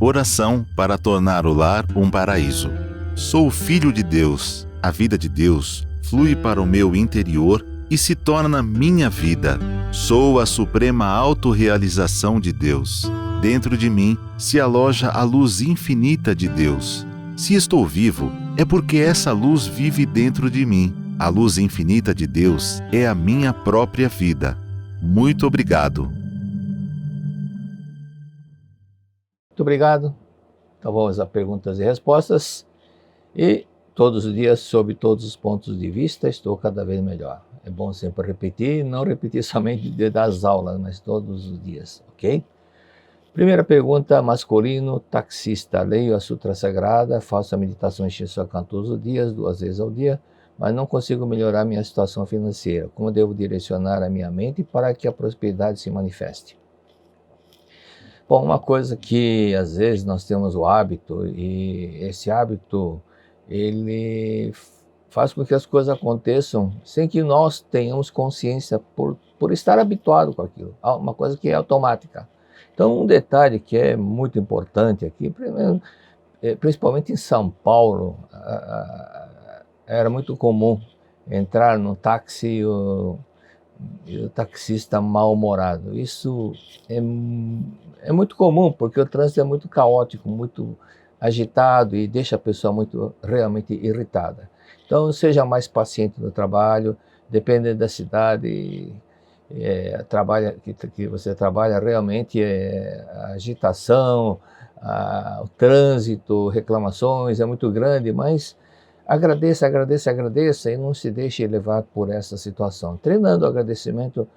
Oração para tornar o lar um paraíso. Sou filho de Deus. A vida de Deus flui para o meu interior e se torna minha vida. Sou a suprema autorrealização de Deus. Dentro de mim se aloja a luz infinita de Deus. Se estou vivo, é porque essa luz vive dentro de mim. A luz infinita de Deus é a minha própria vida. Muito obrigado. Muito obrigado. Então vamos a perguntas e respostas. E todos os dias, sob todos os pontos de vista, estou cada vez melhor. É bom sempre repetir, não repetir somente das aulas, mas todos os dias, ok? Primeira pergunta, masculino, taxista. Leio a Sutra Sagrada, faço a meditação em Shinshokan todos os dias, 2 vezes ao dia, mas não consigo melhorar minha situação financeira. Como devo direcionar a minha mente para que a prosperidade se manifeste? Bom, uma coisa que às vezes nós temos o hábito, e esse hábito ele faz com que as coisas aconteçam sem que nós tenhamos consciência por estar habituado com aquilo. Uma coisa que é automática. Então, um detalhe que é muito importante aqui, principalmente em São Paulo, era muito comum entrar no táxi e o taxista mal-humorado. Isso é muito comum, porque o trânsito é muito caótico, muito agitado e deixa a pessoa realmente irritada. Então, seja mais paciente no trabalho, dependendo da cidade que você trabalha, realmente a agitação, o trânsito, reclamações é muito grande, mas agradeça e não se deixe levar por essa situação. Treinando o agradecimento,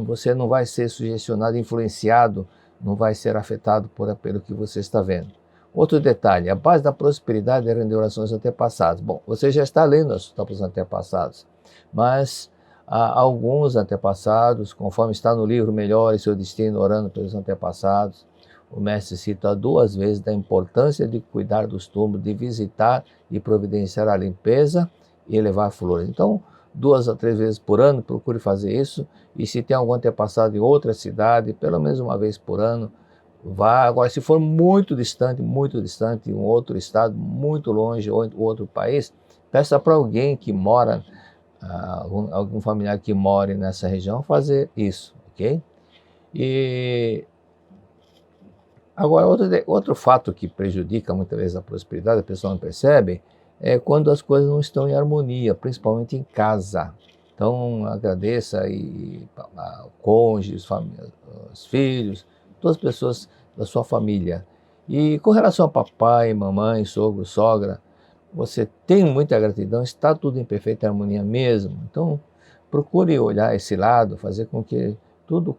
você não vai ser sugestionado, influenciado, não vai ser afetado pelo que você está vendo. Outro detalhe, a base da prosperidade é render orações aos antepassados. Bom, você já está lendo as para os antepassados, mas há alguns antepassados, conforme está no livro Melhore Seu Destino, orando pelos antepassados, o mestre cita 2 vezes da importância de cuidar dos túmulos, de visitar e providenciar a limpeza e levar flores. Então, 2 a 3 vezes por ano, procure fazer isso. E se tem algum antepassado em outra cidade, pelo menos 1 vez por ano, vá. Agora, se for muito distante, em um outro estado, muito longe, ou em outro país, peça para alguém que mora, algum familiar que more nessa região, fazer isso, ok? E agora, outro fato que prejudica muitas vezes a prosperidade, a pessoa não percebe, é quando as coisas não estão em harmonia, principalmente em casa. Então, agradeça ao cônjuge, os filhos, todas as pessoas da sua família. E com relação a papai, mamãe, sogro, sogra, você tem muita gratidão, está tudo em perfeita harmonia mesmo. Então, procure olhar esse lado, fazer com que tudo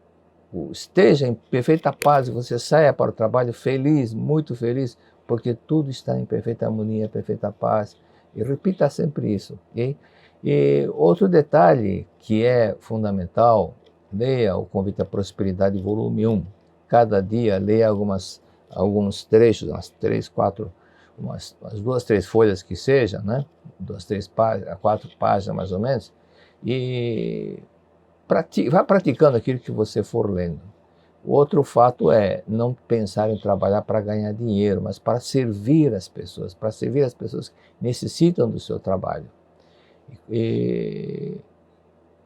esteja em perfeita paz e você saia para o trabalho feliz, muito feliz, porque tudo está em perfeita harmonia, perfeita paz. E repita sempre isso, ok? E outro detalhe que é fundamental, leia o Convite à Prosperidade, volume 1. Cada dia leia alguns trechos, umas 3, 4, umas 2, 3 folhas que seja, né? 2, 3 páginas, 4 páginas mais ou menos, e vá praticando aquilo que você for lendo. O outro fato é não pensar em trabalhar para ganhar dinheiro, mas para servir as pessoas que necessitam do seu trabalho. E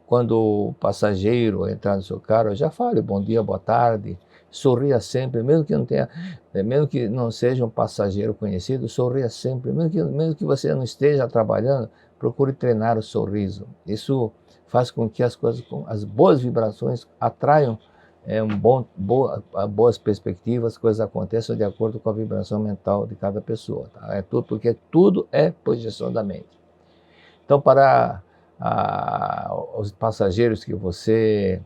quando o passageiro entrar no seu carro, já fale bom dia, boa tarde, sorria sempre, mesmo que não seja um passageiro conhecido, sorria sempre, mesmo que você não esteja trabalhando, procure treinar o sorriso. Isso faz com que as boas vibrações atraiam boas perspectivas, coisas aconteçam de acordo com a vibração mental de cada pessoa. Tá? Porque tudo é projeção da mente. Então, para os passageiros que você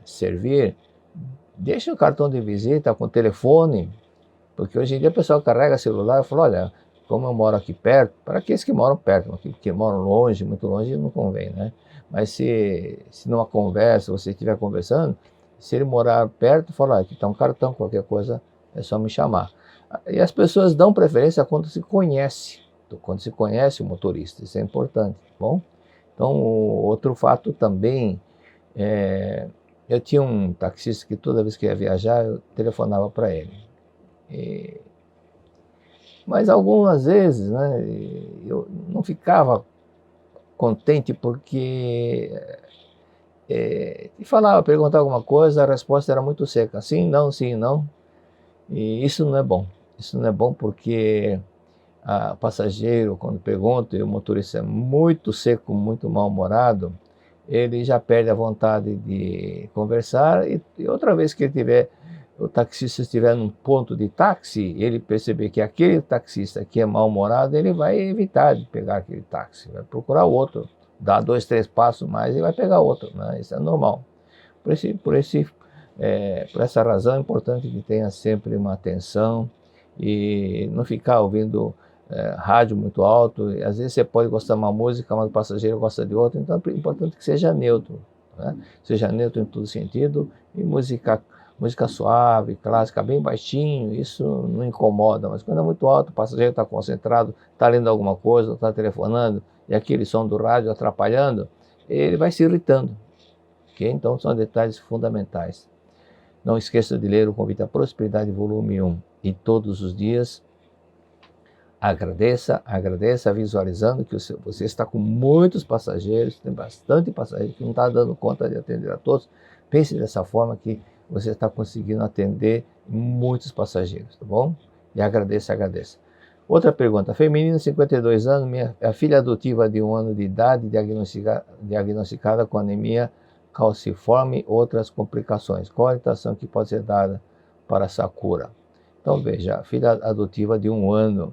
servir, deixe o cartão de visita com telefone, porque hoje em dia o pessoal carrega celular e fala, olha, como eu moro aqui perto, para aqueles que moram perto, que moram longe, muito longe, não convém, né? Mas se numa conversa, você estiver conversando, se ele morar perto, fala, aqui está um cartão, qualquer coisa é só me chamar. E as pessoas dão preferência quando se conhece o motorista, isso é importante, tá bom? Então, outro fato também eu tinha um taxista que toda vez que ia viajar, eu telefonava para ele. Mas algumas vezes, né, eu não ficava contente porque falava, perguntava alguma coisa, a resposta era muito seca, sim, não, e isso não é bom. Isso não é bom porque o passageiro, quando pergunta e o motorista é muito seco, muito mal-humorado, ele já perde a vontade de conversar e outra vez que o taxista estiver num ponto de táxi, ele perceber que aquele taxista que é mal-humorado, ele vai evitar de pegar aquele táxi, vai procurar outro, dá 2, 3 passos mais e vai pegar outro, né? Isso é normal. Por essa razão é importante que tenha sempre uma atenção e não ficar ouvindo rádio muito alto. Às vezes você pode gostar de uma música, mas o passageiro gosta de outra, então é importante que seja neutro, né? Seja neutro em todo sentido, e música suave, clássica, bem baixinho, isso não incomoda, mas quando é muito alto, o passageiro está concentrado, está lendo alguma coisa, está telefonando, e aquele som do rádio atrapalhando, ele vai se irritando. Okay? Então são detalhes fundamentais. Não esqueça de ler o Convite à Prosperidade, volume 1, e todos os dias agradeça, visualizando que você está com muitos passageiros, tem bastante passageiro que não está dando conta de atender a todos. Pense dessa forma que você está conseguindo atender muitos passageiros, tá bom? E agradeça. Outra pergunta, feminina, 52 anos, a filha adotiva de 1 ano de idade, diagnosticada com anemia calciforme, outras complicações. Qual a orientação que pode ser dada para essa cura? Então veja, a filha adotiva de 1 ano,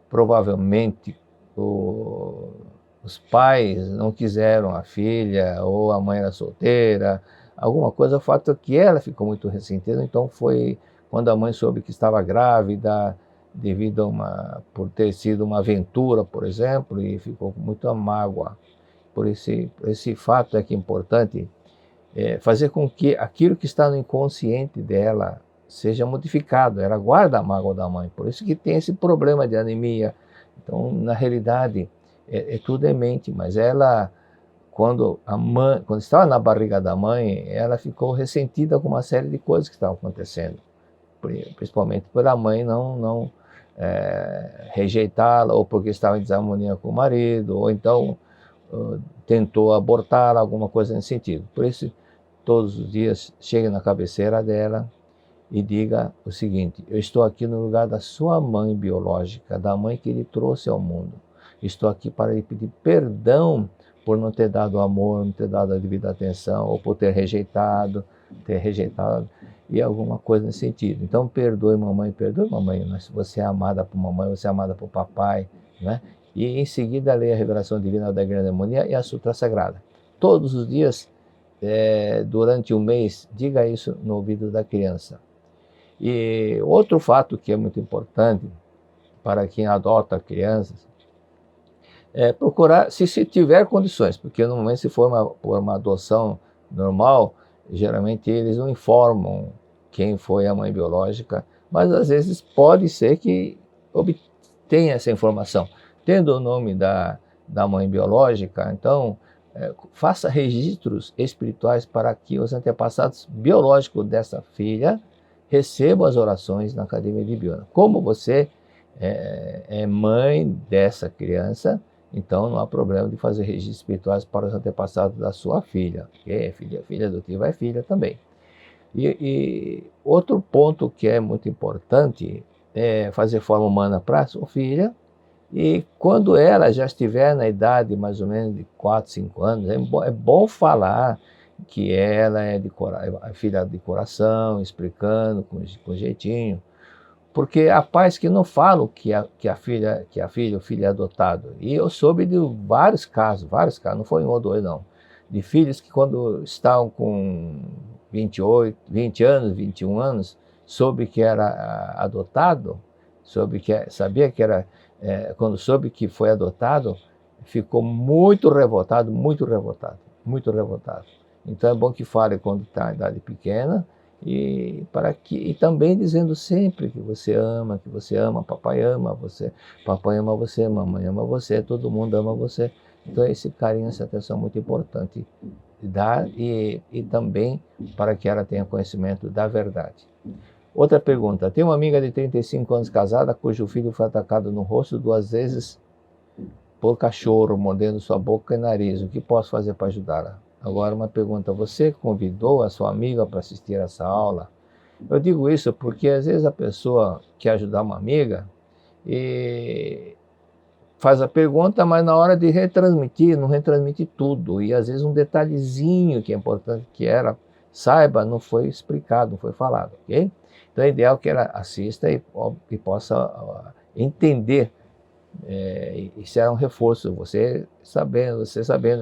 provavelmente os pais não quiseram a filha, ou a mãe era solteira, alguma coisa, o fato é que ela ficou muito ressentida, então foi quando a mãe soube que estava grávida, devido por ter sido uma aventura, por exemplo, e ficou com muita mágoa. Por esse fato é que é importante fazer com que aquilo que está no inconsciente dela seja modificado. Ela guarda a mágoa da mãe, por isso que tem esse problema de anemia. Então, na realidade, tudo é mente, mas ela, quando estava na barriga da mãe, ela ficou ressentida com uma série de coisas que estavam acontecendo, principalmente por a mãe não rejeitá-la, ou porque estava em desarmonia com o marido, ou então tentou abortar, alguma coisa nesse sentido. Por isso, todos os dias, chegue na cabeceira dela e diga o seguinte: eu estou aqui no lugar da sua mãe biológica, da mãe que ele trouxe ao mundo. Estou aqui para lhe pedir perdão por não ter dado amor, não ter dado a devida atenção, ou por ter rejeitado, e alguma coisa nesse sentido. Então, perdoe mamãe, mas você é amada por mamãe, você é amada por papai, né? E em seguida, leia a revelação divina da grande harmonia e a Sutra Sagrada. Todos os dias, durante um mês, diga isso no ouvido da criança. E outro fato que é muito importante para quem adota crianças é procurar, se tiver condições, porque normalmente se for uma adoção normal, geralmente eles não informam quem foi a mãe biológica, mas às vezes pode ser que obtenha essa informação. Tendo o nome da mãe biológica, então faça registros espirituais para que os antepassados biológicos dessa filha recebam as orações na Academia de Biona. Como você é mãe dessa criança, então não há problema de fazer registros espirituais para os antepassados da sua filha. Filha adotiva é filha também. E outro ponto que é muito importante é fazer forma humana para a sua filha, e quando ela já estiver na idade mais ou menos de 4, 5 anos, é bom falar que ela é filha de coração, explicando com jeitinho, porque há pais que não falam que a filha o filho é adotado. E eu soube de vários casos, não foi um ou dois não, de filhos que quando estavam com 20 anos, 21 anos, soube que era adotado, sabia que era, quando soube que foi adotado, ficou muito revoltado. Então é bom que fale quando está em idade pequena, e também dizendo sempre que você ama, papai ama você, mamãe ama você, todo mundo ama você. Então esse carinho, essa atenção é muito importante e também para que ela tenha conhecimento da verdade. Outra pergunta. Tenho uma amiga de 35 anos casada, cujo filho foi atacado no rosto 2 vezes por cachorro, mordendo sua boca e nariz. O que posso fazer para ajudá-la? Agora uma pergunta. Você convidou a sua amiga para assistir essa aula? Eu digo isso porque às vezes a pessoa quer ajudar uma amiga e faz a pergunta, mas na hora de retransmitir, não retransmite tudo. E às vezes um detalhezinho que é importante que ela saiba não foi explicado, não foi falado, ok? Então é ideal que ela assista e possa entender. E será um reforço. Você sabendo,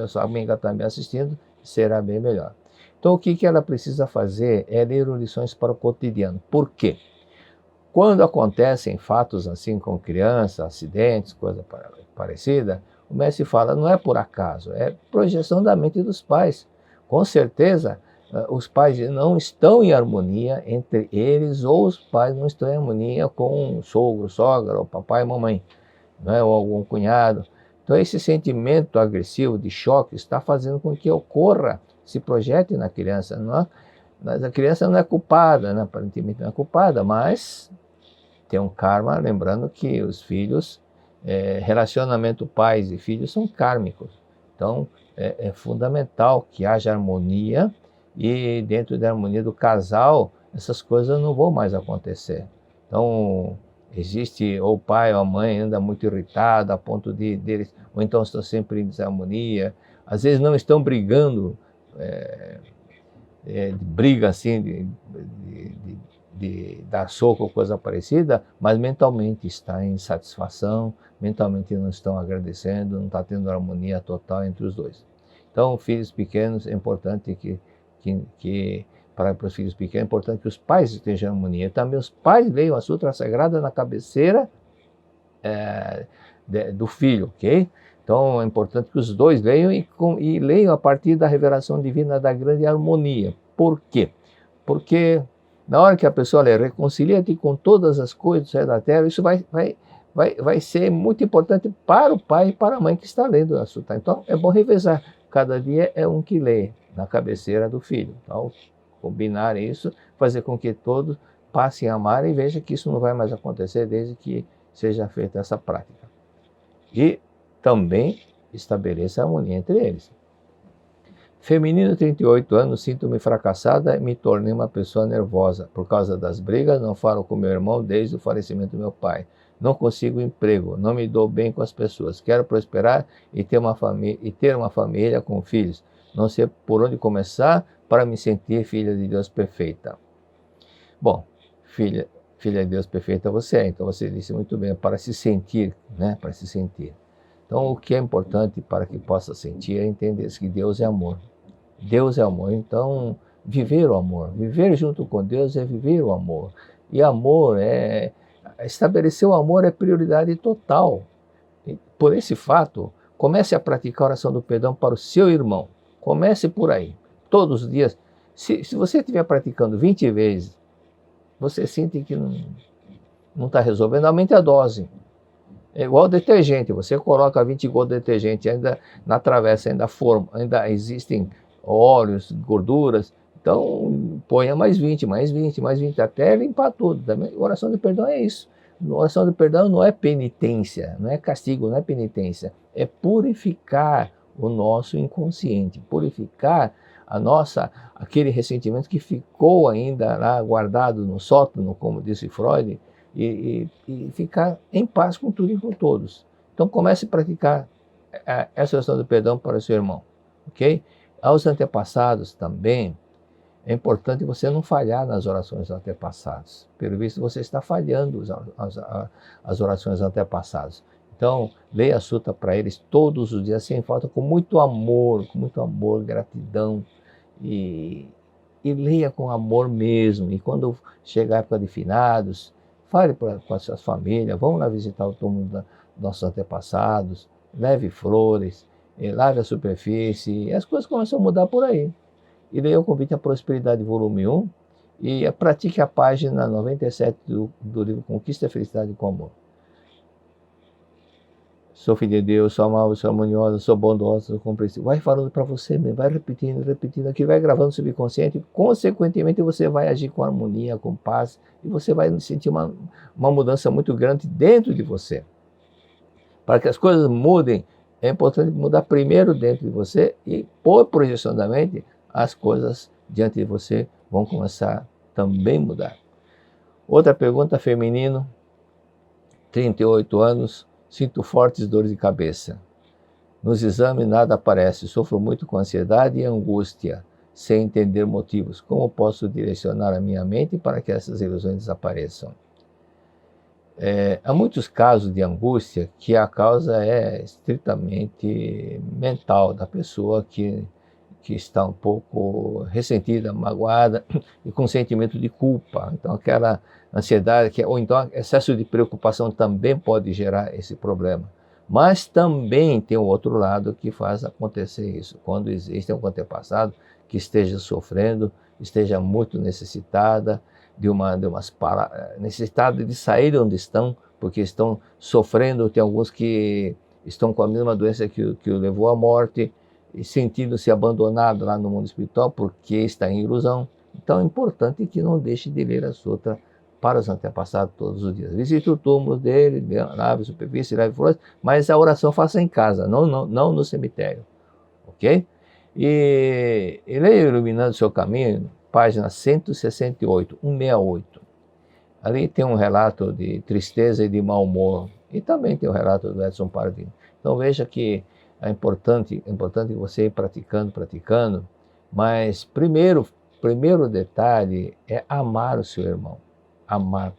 a sua amiga também assistindo, será bem melhor. Então o que ela precisa fazer é ler lições para o cotidiano. Por quê? Quando acontecem fatos assim com crianças, acidentes, coisa parecida, o mestre fala, não é por acaso, é projeção da mente dos pais. Com certeza, os pais não estão em harmonia entre eles, ou os pais não estão em harmonia com o sogro, sogra, ou papai e mamãe, né, ou algum cunhado. Então esse sentimento agressivo de choque está fazendo com que ocorra, se projete na criança. Mas a criança não é culpada, né? Aparentemente não é culpada, mas tem um karma, lembrando que os filhos, relacionamento pais e filhos são kármicos. Então é fundamental que haja harmonia, e dentro da harmonia do casal, essas coisas não vão mais acontecer. Então existe, ou o pai ou a mãe anda muito irritado a ponto deles, ou então estão sempre em desarmonia, às vezes não estão brigando, briga assim, de dar soco ou coisa parecida, mas mentalmente está em insatisfação, mentalmente não estão agradecendo, não está tendo harmonia total entre os dois. Então, filhos pequenos, é importante para os filhos pequenos, é importante que os pais estejam em harmonia. Também os pais leiam a Sutra Sagrada na cabeceira do filho, ok? Então é importante que os dois leiam e leiam a partir da revelação divina da grande harmonia. Por quê? Porque na hora que a pessoa lê, reconcilia-te com todas as coisas da terra, isso vai ser muito importante para o pai e para a mãe que está lendo a Sutra. Então é bom revezar. Cada dia é um que lê na cabeceira do filho. Então, combinar isso, fazer com que todos passem a amar e vejam que isso não vai mais acontecer desde que seja feita essa prática. E também estabeleça a harmonia entre eles. Feminino, 38 anos, sinto-me fracassada e me tornei uma pessoa nervosa. Por causa das brigas, não falo com meu irmão desde o falecimento do meu pai. Não consigo emprego, não me dou bem com as pessoas. Quero prosperar e ter uma família com filhos. Não sei por onde começar para me sentir filha de Deus perfeita. Bom, filha de Deus perfeita você é. Então você disse muito bem, para se sentir, né? Para se sentir. Então o que é importante para que possa sentir é entender que Deus é amor. Deus é amor, então viver o amor. Viver junto com Deus é viver o amor. E amor estabelecer o amor é prioridade total. E por esse fato, comece a praticar a oração do perdão para o seu irmão. Comece por aí, todos os dias. Se você estiver praticando 20 vezes, você sente que não está resolvendo, aumente a dose. É igual detergente, você coloca 20 gotas de detergente, ainda na travessa, ainda existem óleos, gorduras, então ponha mais 20, até limpar tudo. Também, oração de perdão é isso. Oração de perdão não é penitência, não é castigo, não é penitência, é purificar o nosso inconsciente, purificar aquele ressentimento que ficou ainda lá guardado no sótão, como disse Freud, e ficar em paz com tudo e com todos. Então comece a praticar essa oração do perdão para o seu irmão, ok? Aos antepassados também, é importante você não falhar nas orações antepassadas. Pelo visto, você está falhando as orações antepassadas. Então, leia a Sutra para eles todos os dias, sem falta, com muito amor, gratidão. E leia com amor mesmo. E quando chegar a época de finados, fale com as suas famílias, vamos lá visitar o túmulo dos nossos antepassados, leve flores, lave a superfície, e as coisas começam a mudar por aí. E leia o Convite à Prosperidade, volume 1, e pratique a página 97 do livro Conquista a Felicidade com Amor. sou filho de Deus, sou amável, sou harmoniosa, sou bondosa, sou compreensiva. Vai falando para você mesmo, vai repetindo, repetindo, aqui vai gravando no subconsciente, consequentemente você vai agir com harmonia, com paz, e você vai sentir uma mudança muito grande dentro de você. Para que as coisas mudem, é importante mudar primeiro dentro de você e, por projeção da mente, as coisas diante de você vão começar também a mudar. Outra pergunta, feminino, 38 anos, sinto fortes dores de cabeça. Nos exames nada aparece, sofro muito com ansiedade e angústia, sem entender motivos. Como posso direcionar a minha mente para que essas ilusões desapareçam? Há muitos casos de angústia que a causa é estritamente mental da pessoa que está um pouco ressentida, magoada e com sentimento de culpa. Então aquela ansiedade, ou então excesso de preocupação também pode gerar esse problema. Mas também tem o outro lado que faz acontecer isso. Quando existe um antepassado que esteja sofrendo, esteja muito necessitada, necessitada de sair de onde estão, porque estão sofrendo. Tem alguns que estão com a mesma doença que o levou à morte, e sentindo-se abandonado lá no mundo espiritual porque está em ilusão. Então é importante que não deixe de ler a sutra para os antepassados todos os dias. Visite o túmulo dele, lave a superfície, lave flores, mas a oração faça em casa, não no cemitério. Ok? E leia Iluminando o Seu Caminho, página 168, 168. Ali tem um relato de tristeza e de mau humor, e também tem o relato do Edson Pardini. Então veja que é importante você ir praticando, mas primeiro detalhe é amar o seu irmão,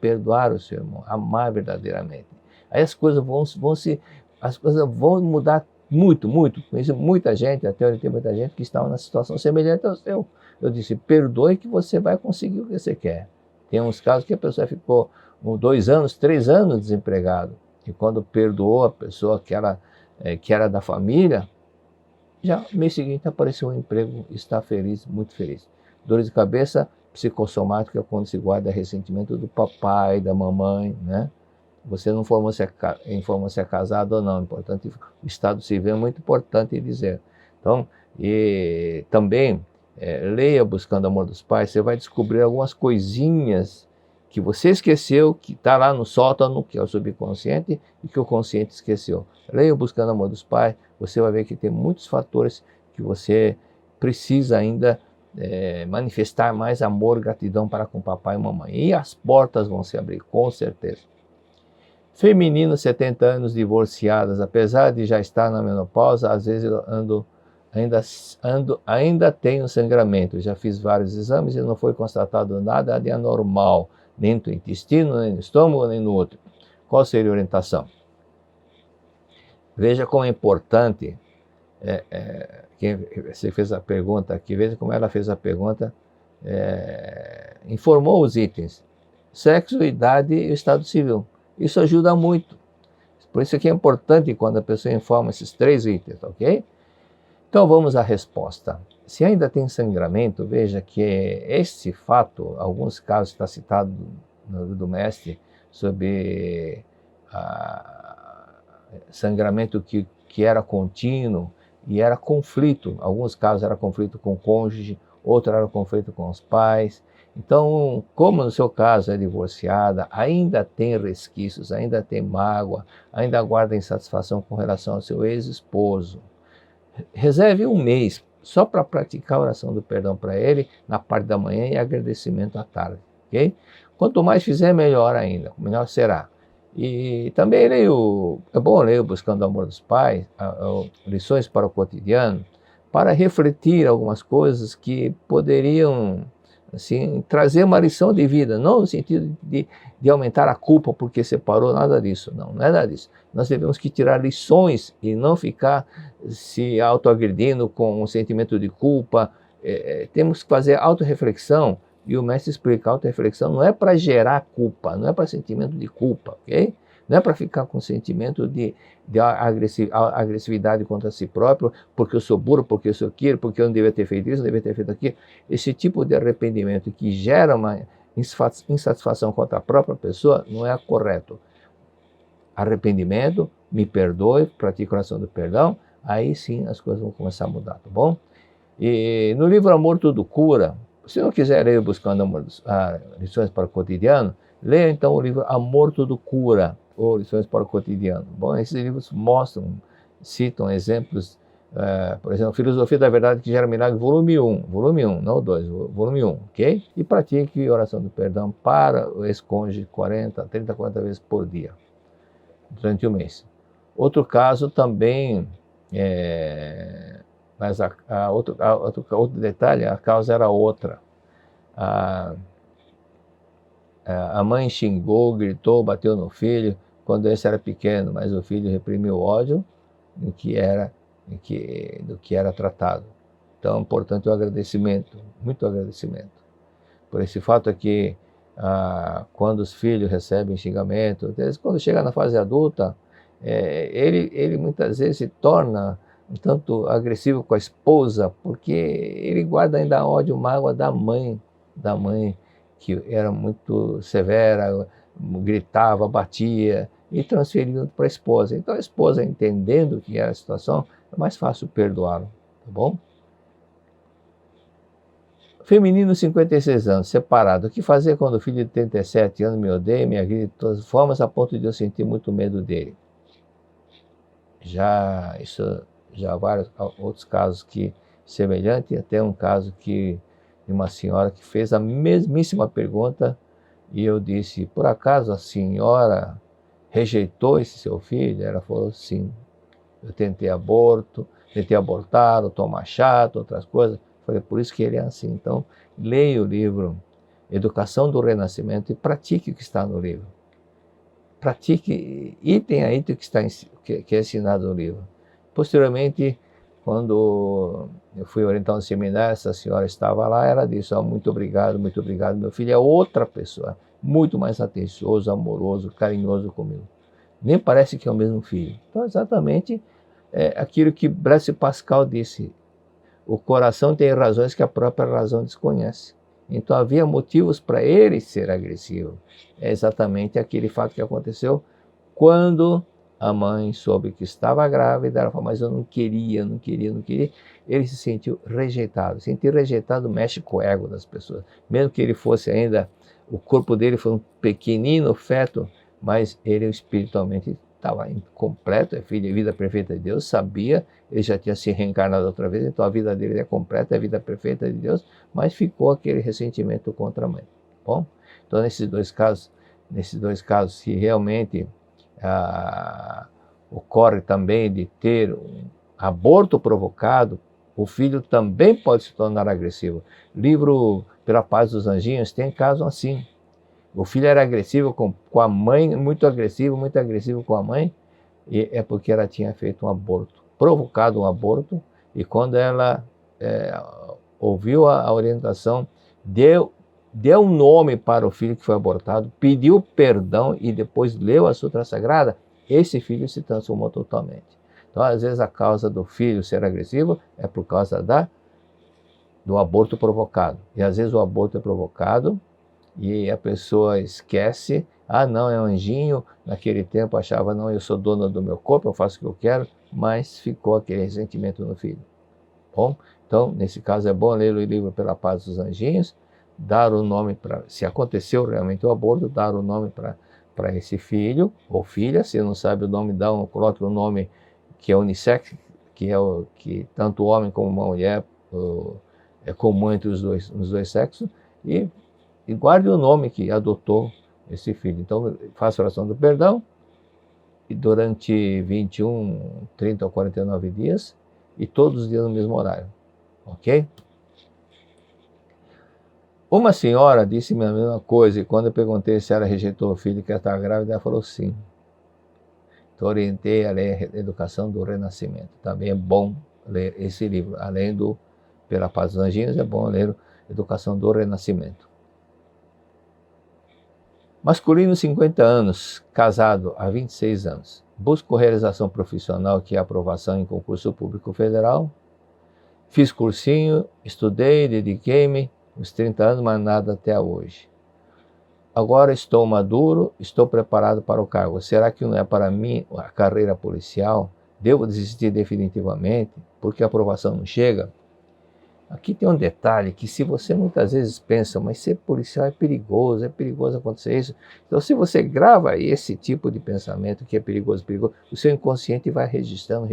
perdoar o seu irmão, amar verdadeiramente. Aí as coisas vão mudar muito. Conheço muita gente, até hoje tem muita gente que está numa situação semelhante ao seu. Eu disse, perdoe que você vai conseguir o que você quer. Tem uns casos que a pessoa ficou 2 anos, 3 anos desempregado, e quando perdoou a pessoa que era da família, já no mês seguinte apareceu um emprego, está feliz, muito feliz. Dores de cabeça psicossomática, quando se guarda ressentimento do papai, da mamãe, né? Você não informou se é casado ou não, importante, o estado civil é muito importante dizer. Então, e também leia Buscando o Amor dos Pais, você vai descobrir algumas coisinhas que você esqueceu, que está lá no sótão, que é o subconsciente, e que o consciente esqueceu. Leia Buscando o Amor dos Pais, você vai ver que tem muitos fatores que você precisa ainda manifestar mais amor, gratidão para com papai e mamãe. E as portas vão se abrir, com certeza. Feminino, 70 anos, divorciadas, apesar de já estar na menopausa, às vezes eu ainda tenho sangramento. Já fiz vários exames e não foi constatado nada de anormal, nem no intestino, nem no estômago, nem no útero. Qual seria a orientação? Veja como é importante, quem você fez a pergunta aqui, veja como ela fez a pergunta, informou os itens: sexo, idade e estado civil. Isso ajuda muito. Por isso que é importante quando a pessoa informa esses 3 itens, ok? Então vamos à resposta. Se ainda tem sangramento, veja que este fato, alguns casos está citado no livro do mestre sobre sangramento que era contínuo e era conflito. Alguns casos era conflito com o cônjuge, outro era conflito com os pais. Então, como no seu caso é divorciada, ainda tem resquícios, ainda tem mágoa, ainda guarda insatisfação com relação ao seu ex-esposo, reserve 1 mês só para praticar a oração do perdão para ele na parte da manhã e agradecimento à tarde, ok? Quanto mais fizer, melhor ainda, melhor será. E também é bom ler Buscando o Amor dos Pais, lições para o cotidiano, para refletir algumas coisas que poderiam assim, trazer uma lição de vida, não no sentido de aumentar a culpa porque separou, nada disso, não é nada disso. Nós devemos que tirar lições e não ficar se autoagredindo com um sentimento de culpa. Temos que fazer autorreflexão, e o mestre explica: a autorreflexão não é para gerar culpa, não é para sentimento de culpa, ok? Não é para ficar com sentimento de agressividade contra si próprio, porque eu sou burro, porque eu sou aquilo, porque eu não devia ter feito isso, não devia ter feito aquilo. Esse tipo de arrependimento que gera uma insatisfação contra a própria pessoa não é correto. Arrependimento me perdoe, pratique oração do perdão, aí sim as coisas vão começar a mudar, tá bom? E no livro Amor Tudo Cura, se não quiser ler buscando lições para o cotidiano, leia então o livro Amor Tudo Cura, ou Lições para o Cotidiano. Bom, esses livros mostram, citam exemplos, por exemplo, Filosofia da Verdade que Gera Milagre, volume 1, não o 2, volume 1, ok? E pratique oração do perdão para o ex-cônjuge 30, 40 vezes por dia, durante o mês. Outro caso também, mas outro detalhe, a causa era outra. A mãe xingou, gritou, bateu no filho quando esse era pequeno, mas o filho reprimiu o ódio do que era tratado. Então, portanto, o agradecimento, muito agradecimento. Por esse fato é que quando os filhos recebem xingamento, quando chega na fase adulta, ele muitas vezes se torna um tanto agressivo com a esposa, porque ele guarda ainda ódio, mágoa da mãe, que era muito severa, gritava, batia, e transferindo para a esposa. Então a esposa, entendendo que era a situação, é mais fácil perdoá-lo, tá bom? Feminino, 56 anos, separado. O que fazer quando o filho de 37 anos me odeia, me agride de todas as formas, a ponto de eu sentir muito medo dele? Já há vários outros casos semelhantes, até um caso de uma senhora que fez a mesmíssima pergunta, e eu disse, por acaso a senhora rejeitou esse seu filho? Ela falou, sim. Eu tentei abortar, tomar chato, outras coisas. Falei, por isso que ele é assim. Então, leia o livro Educação do Renascimento e pratique o que está no livro. Pratique item a item que é ensinado no livro. Posteriormente, quando eu fui orientar um seminário, essa senhora estava lá, ela disse, muito obrigado, meu filho é outra pessoa, muito mais atencioso, amoroso, carinhoso comigo. Nem parece que é o mesmo filho. Então, exatamente aquilo que Blaise Pascal disse, o coração tem razões que a própria razão desconhece. Então havia motivos para ele ser agressivo. É exatamente aquele fato que aconteceu quando a mãe soube que estava grávida. Ela falou, mas eu não queria. Ele se sentiu rejeitado. Sentir rejeitado mexe com o ego das pessoas. Mesmo que ele fosse ainda, o corpo dele foi um pequenino feto, mas ele espiritualmente estava incompleto, é filho de vida perfeita de Deus, sabia, ele já tinha se reencarnado outra vez, então a vida dele é completa, é a vida perfeita de Deus, mas ficou aquele ressentimento contra a mãe. Bom, então nesses dois casos, se realmente ocorre também de ter um aborto provocado, o filho também pode se tornar agressivo. Livro Pela Paz dos Anjinhos tem caso assim. O filho era agressivo com a mãe, muito agressivo com a mãe, e é porque ela tinha feito um aborto, provocado um aborto, e quando ela ouviu a orientação, deu um nome para o filho que foi abortado, pediu perdão e depois leu a Sutra Sagrada, esse filho se transformou totalmente. Então, às vezes, a causa do filho ser agressivo é por causa do aborto provocado. E às vezes o aborto é provocado e a pessoa esquece, não, é um anjinho, naquele tempo achava, não, eu sou dona do meu corpo, eu faço o que eu quero, mas ficou aquele ressentimento no filho. Bom, então, nesse caso é bom ler o livro Pela Paz dos Anjinhos, dar o nome se aconteceu realmente o aborto, dar o nome para esse filho ou filha, se não sabe o nome, coloque o nome que é unissex, que tanto o homem como a mulher é comum entre os dois sexos, e guarde o nome que adotou esse filho. Então, faça a oração do perdão, e durante 21, 30 ou 49 dias, e todos os dias no mesmo horário, ok? Uma senhora disse-me a mesma coisa, e quando eu perguntei se ela rejeitou o filho que estava grávida, ela falou sim. Então, orientei a ler Educação do Renascimento. Também é bom ler esse livro, além do Pela Paz dos Anjinhos, é bom ler Educação do Renascimento. Masculino, 50 anos, casado há 26 anos. Busco realização profissional, que é aprovação em concurso público federal. Fiz cursinho, estudei, dediquei-me, uns 30 anos, mas nada até hoje. agora estou maduro, estou preparado para o cargo. Será que não é para mim a carreira policial? Devo desistir definitivamente porque a aprovação não chega? Aqui tem um detalhe que se você muitas vezes pensa, mas ser policial é perigoso acontecer isso. Então se você grava esse tipo de pensamento que é perigoso, o seu inconsciente vai registrando,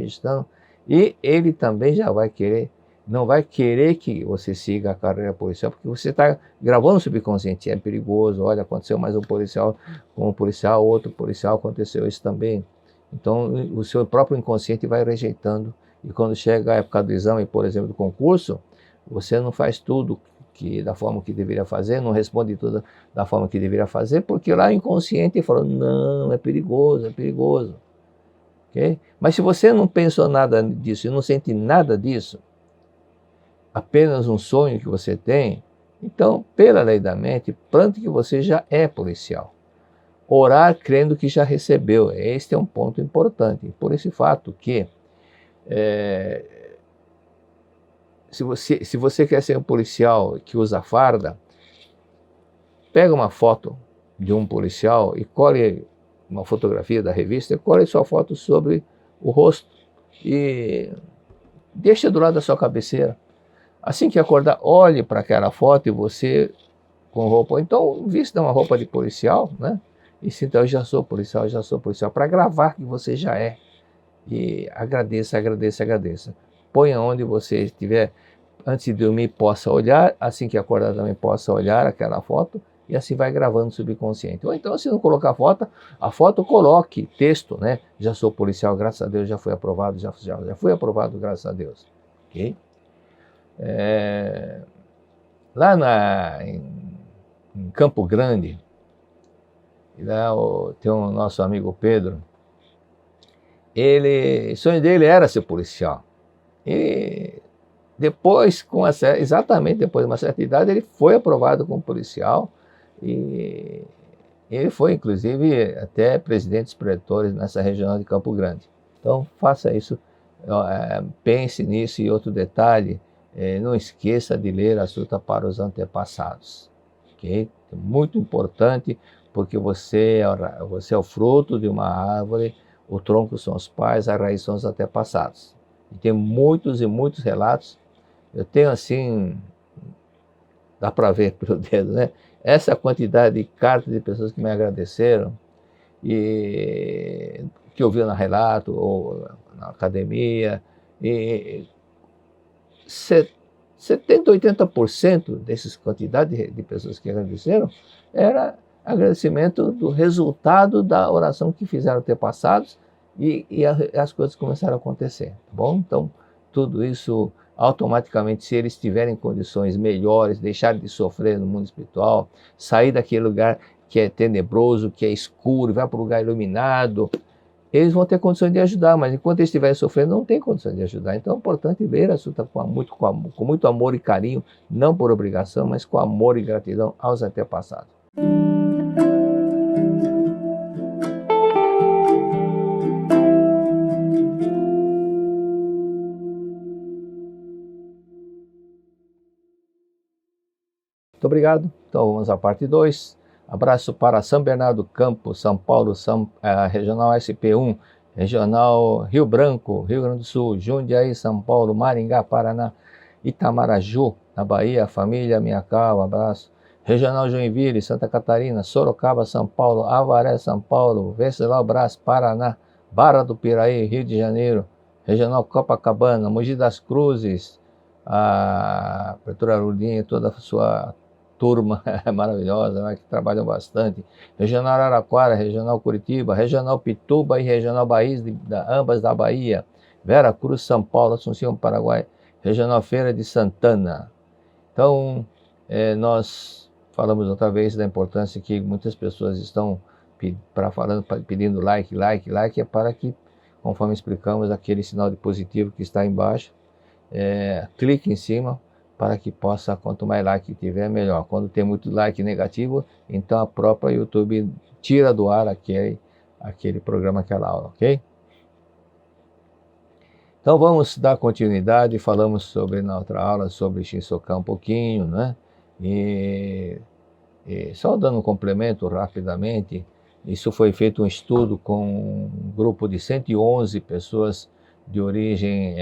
e ele também já vai querer, não vai querer que você siga a carreira policial, porque você está gravando no subconsciente, é perigoso, olha, aconteceu mais um policial, com um policial, outro policial, aconteceu isso também. Então o seu próprio inconsciente vai rejeitando, e quando chega a época do exame, por exemplo, do concurso, você não faz tudo da forma que deveria fazer, não responde tudo da forma que deveria fazer, porque lá o inconsciente falou, não, é perigoso, okay? Mas se você não pensou nada disso e não sente nada disso, apenas um sonho que você tem, então, pela lei da mente, pronto que você já é policial. Orar crendo que já recebeu, este é um ponto importante, por esse fato que se você quer ser um policial que usa farda, pega uma foto de um policial e colhe uma fotografia da revista, colhe sua foto sobre o rosto e deixa do lado da sua cabeceira. Assim que acordar, olhe para aquela foto e você com roupa, então vista uma roupa de policial, né? E sinta, eu já sou policial, para gravar que você já é. E agradeça. Ponha onde você estiver, antes de dormir possa olhar, assim que acordar também possa olhar aquela foto, e assim vai gravando no subconsciente. Ou então, se não colocar a foto coloque texto, né? Já sou policial, graças a Deus, já fui aprovado, já fui aprovado, graças a Deus. Ok? Lá em Campo Grande, lá tem o nosso amigo Pedro, o sonho dele era ser policial. E depois, exatamente depois de uma certa idade, ele foi aprovado como policial e ele foi, inclusive, até presidente dos pretores nessa região de Campo Grande. Então, faça isso, pense nisso. E outro detalhe, não esqueça de ler a Sutra para os Antepassados. Okay? É muito importante, porque você é o fruto de uma árvore, o tronco são os pais, a raiz são os antepassados. E tem muitos e muitos relatos. Eu tenho assim, dá para ver pelo dedo, né? Essa quantidade de cartas de pessoas que me agradeceram e que ouviram no relato ou na academia. E 70%, 80% dessas quantidades de pessoas que agradeceram era agradecimento do resultado da oração que fizeram antepassados e as coisas começaram a acontecer, tá bom? Então, tudo isso automaticamente, se eles tiverem condições melhores, deixarem de sofrer no mundo espiritual, sair daquele lugar que é tenebroso, que é escuro, vai para um lugar iluminado, eles vão ter condições de ajudar, mas enquanto eles estiverem sofrendo, não tem condições de ajudar. Então é importante ler a Sutra com muito amor e carinho, não por obrigação, mas com amor e gratidão aos antepassados. Muito obrigado. Então vamos à parte 2. Abraço para São Bernardo do Campo, São Paulo, Regional SP1, Regional Rio Branco, Rio Grande do Sul, Jundiaí, São Paulo, Maringá, Paraná, Itamaraju, na Bahia, família Miacal, um abraço. Regional Joinville, Santa Catarina, Sorocaba, São Paulo, Avaré, São Paulo, Venceslau Brás, Paraná, Barra do Piraí, Rio de Janeiro, Regional Copacabana, Mogi das Cruzes, a Prefeitura Lulinha, toda a sua turma maravilhosa, né, que trabalham bastante. Regional Araraquara, Regional Curitiba, Regional Pituba e Regional Bahia, ambas da Bahia. Vera Cruz, São Paulo, Assunção, Paraguai, Regional Feira de Santana. Então, nós falamos outra vez da importância que muitas pessoas estão pedindo like, é para que, conforme explicamos, aquele sinal de positivo que está embaixo, clique em cima, para que possa, quanto mais like tiver, melhor. Quando tem muito like negativo, então a própria YouTube tira do ar aquele programa, aquela aula, ok? Então vamos dar continuidade. Falamos na outra aula sobre Shinsokan um pouquinho, né? E E só dando um complemento rapidamente, isso foi feito um estudo com um grupo de 111 pessoas de origem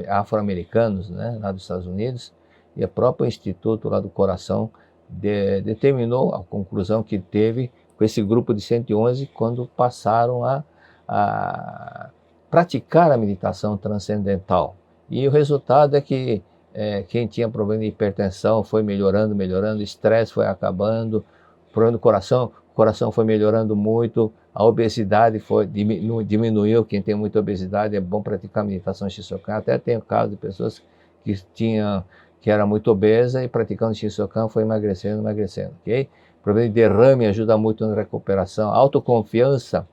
afro-americanos, né, lá dos Estados Unidos, e o próprio Instituto lá do Coração determinou a conclusão que teve com esse grupo de 111 quando passaram a praticar a meditação transcendental. E o resultado é que quem tinha problema de hipertensão foi melhorando, o estresse foi acabando, o problema do coração, o coração foi melhorando muito, a obesidade diminuiu. Quem tem muita obesidade é bom praticar meditação Shisokan. Até tem o caso de pessoas que era muito obesa e praticando Shisokan foi emagrecendo, ok? O problema de derrame ajuda muito na recuperação, autoconfiança,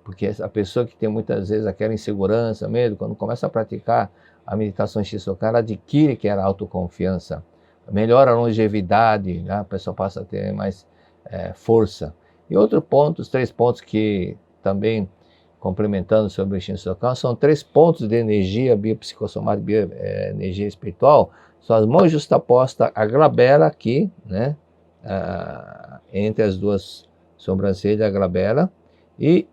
porque a pessoa que tem muitas vezes aquela insegurança, medo, quando começa a praticar a meditação Shisokan, ela adquire aquela autoconfiança, melhora a longevidade, né? A pessoa passa a ter mais força. E outro ponto, os 3 pontos que também, complementando sobre o Shisokan, são 3 pontos de energia biopsicossomática, energia espiritual, são as mãos justapostas, a glabela aqui, né? Entre as duas sobrancelhas, a glabela, e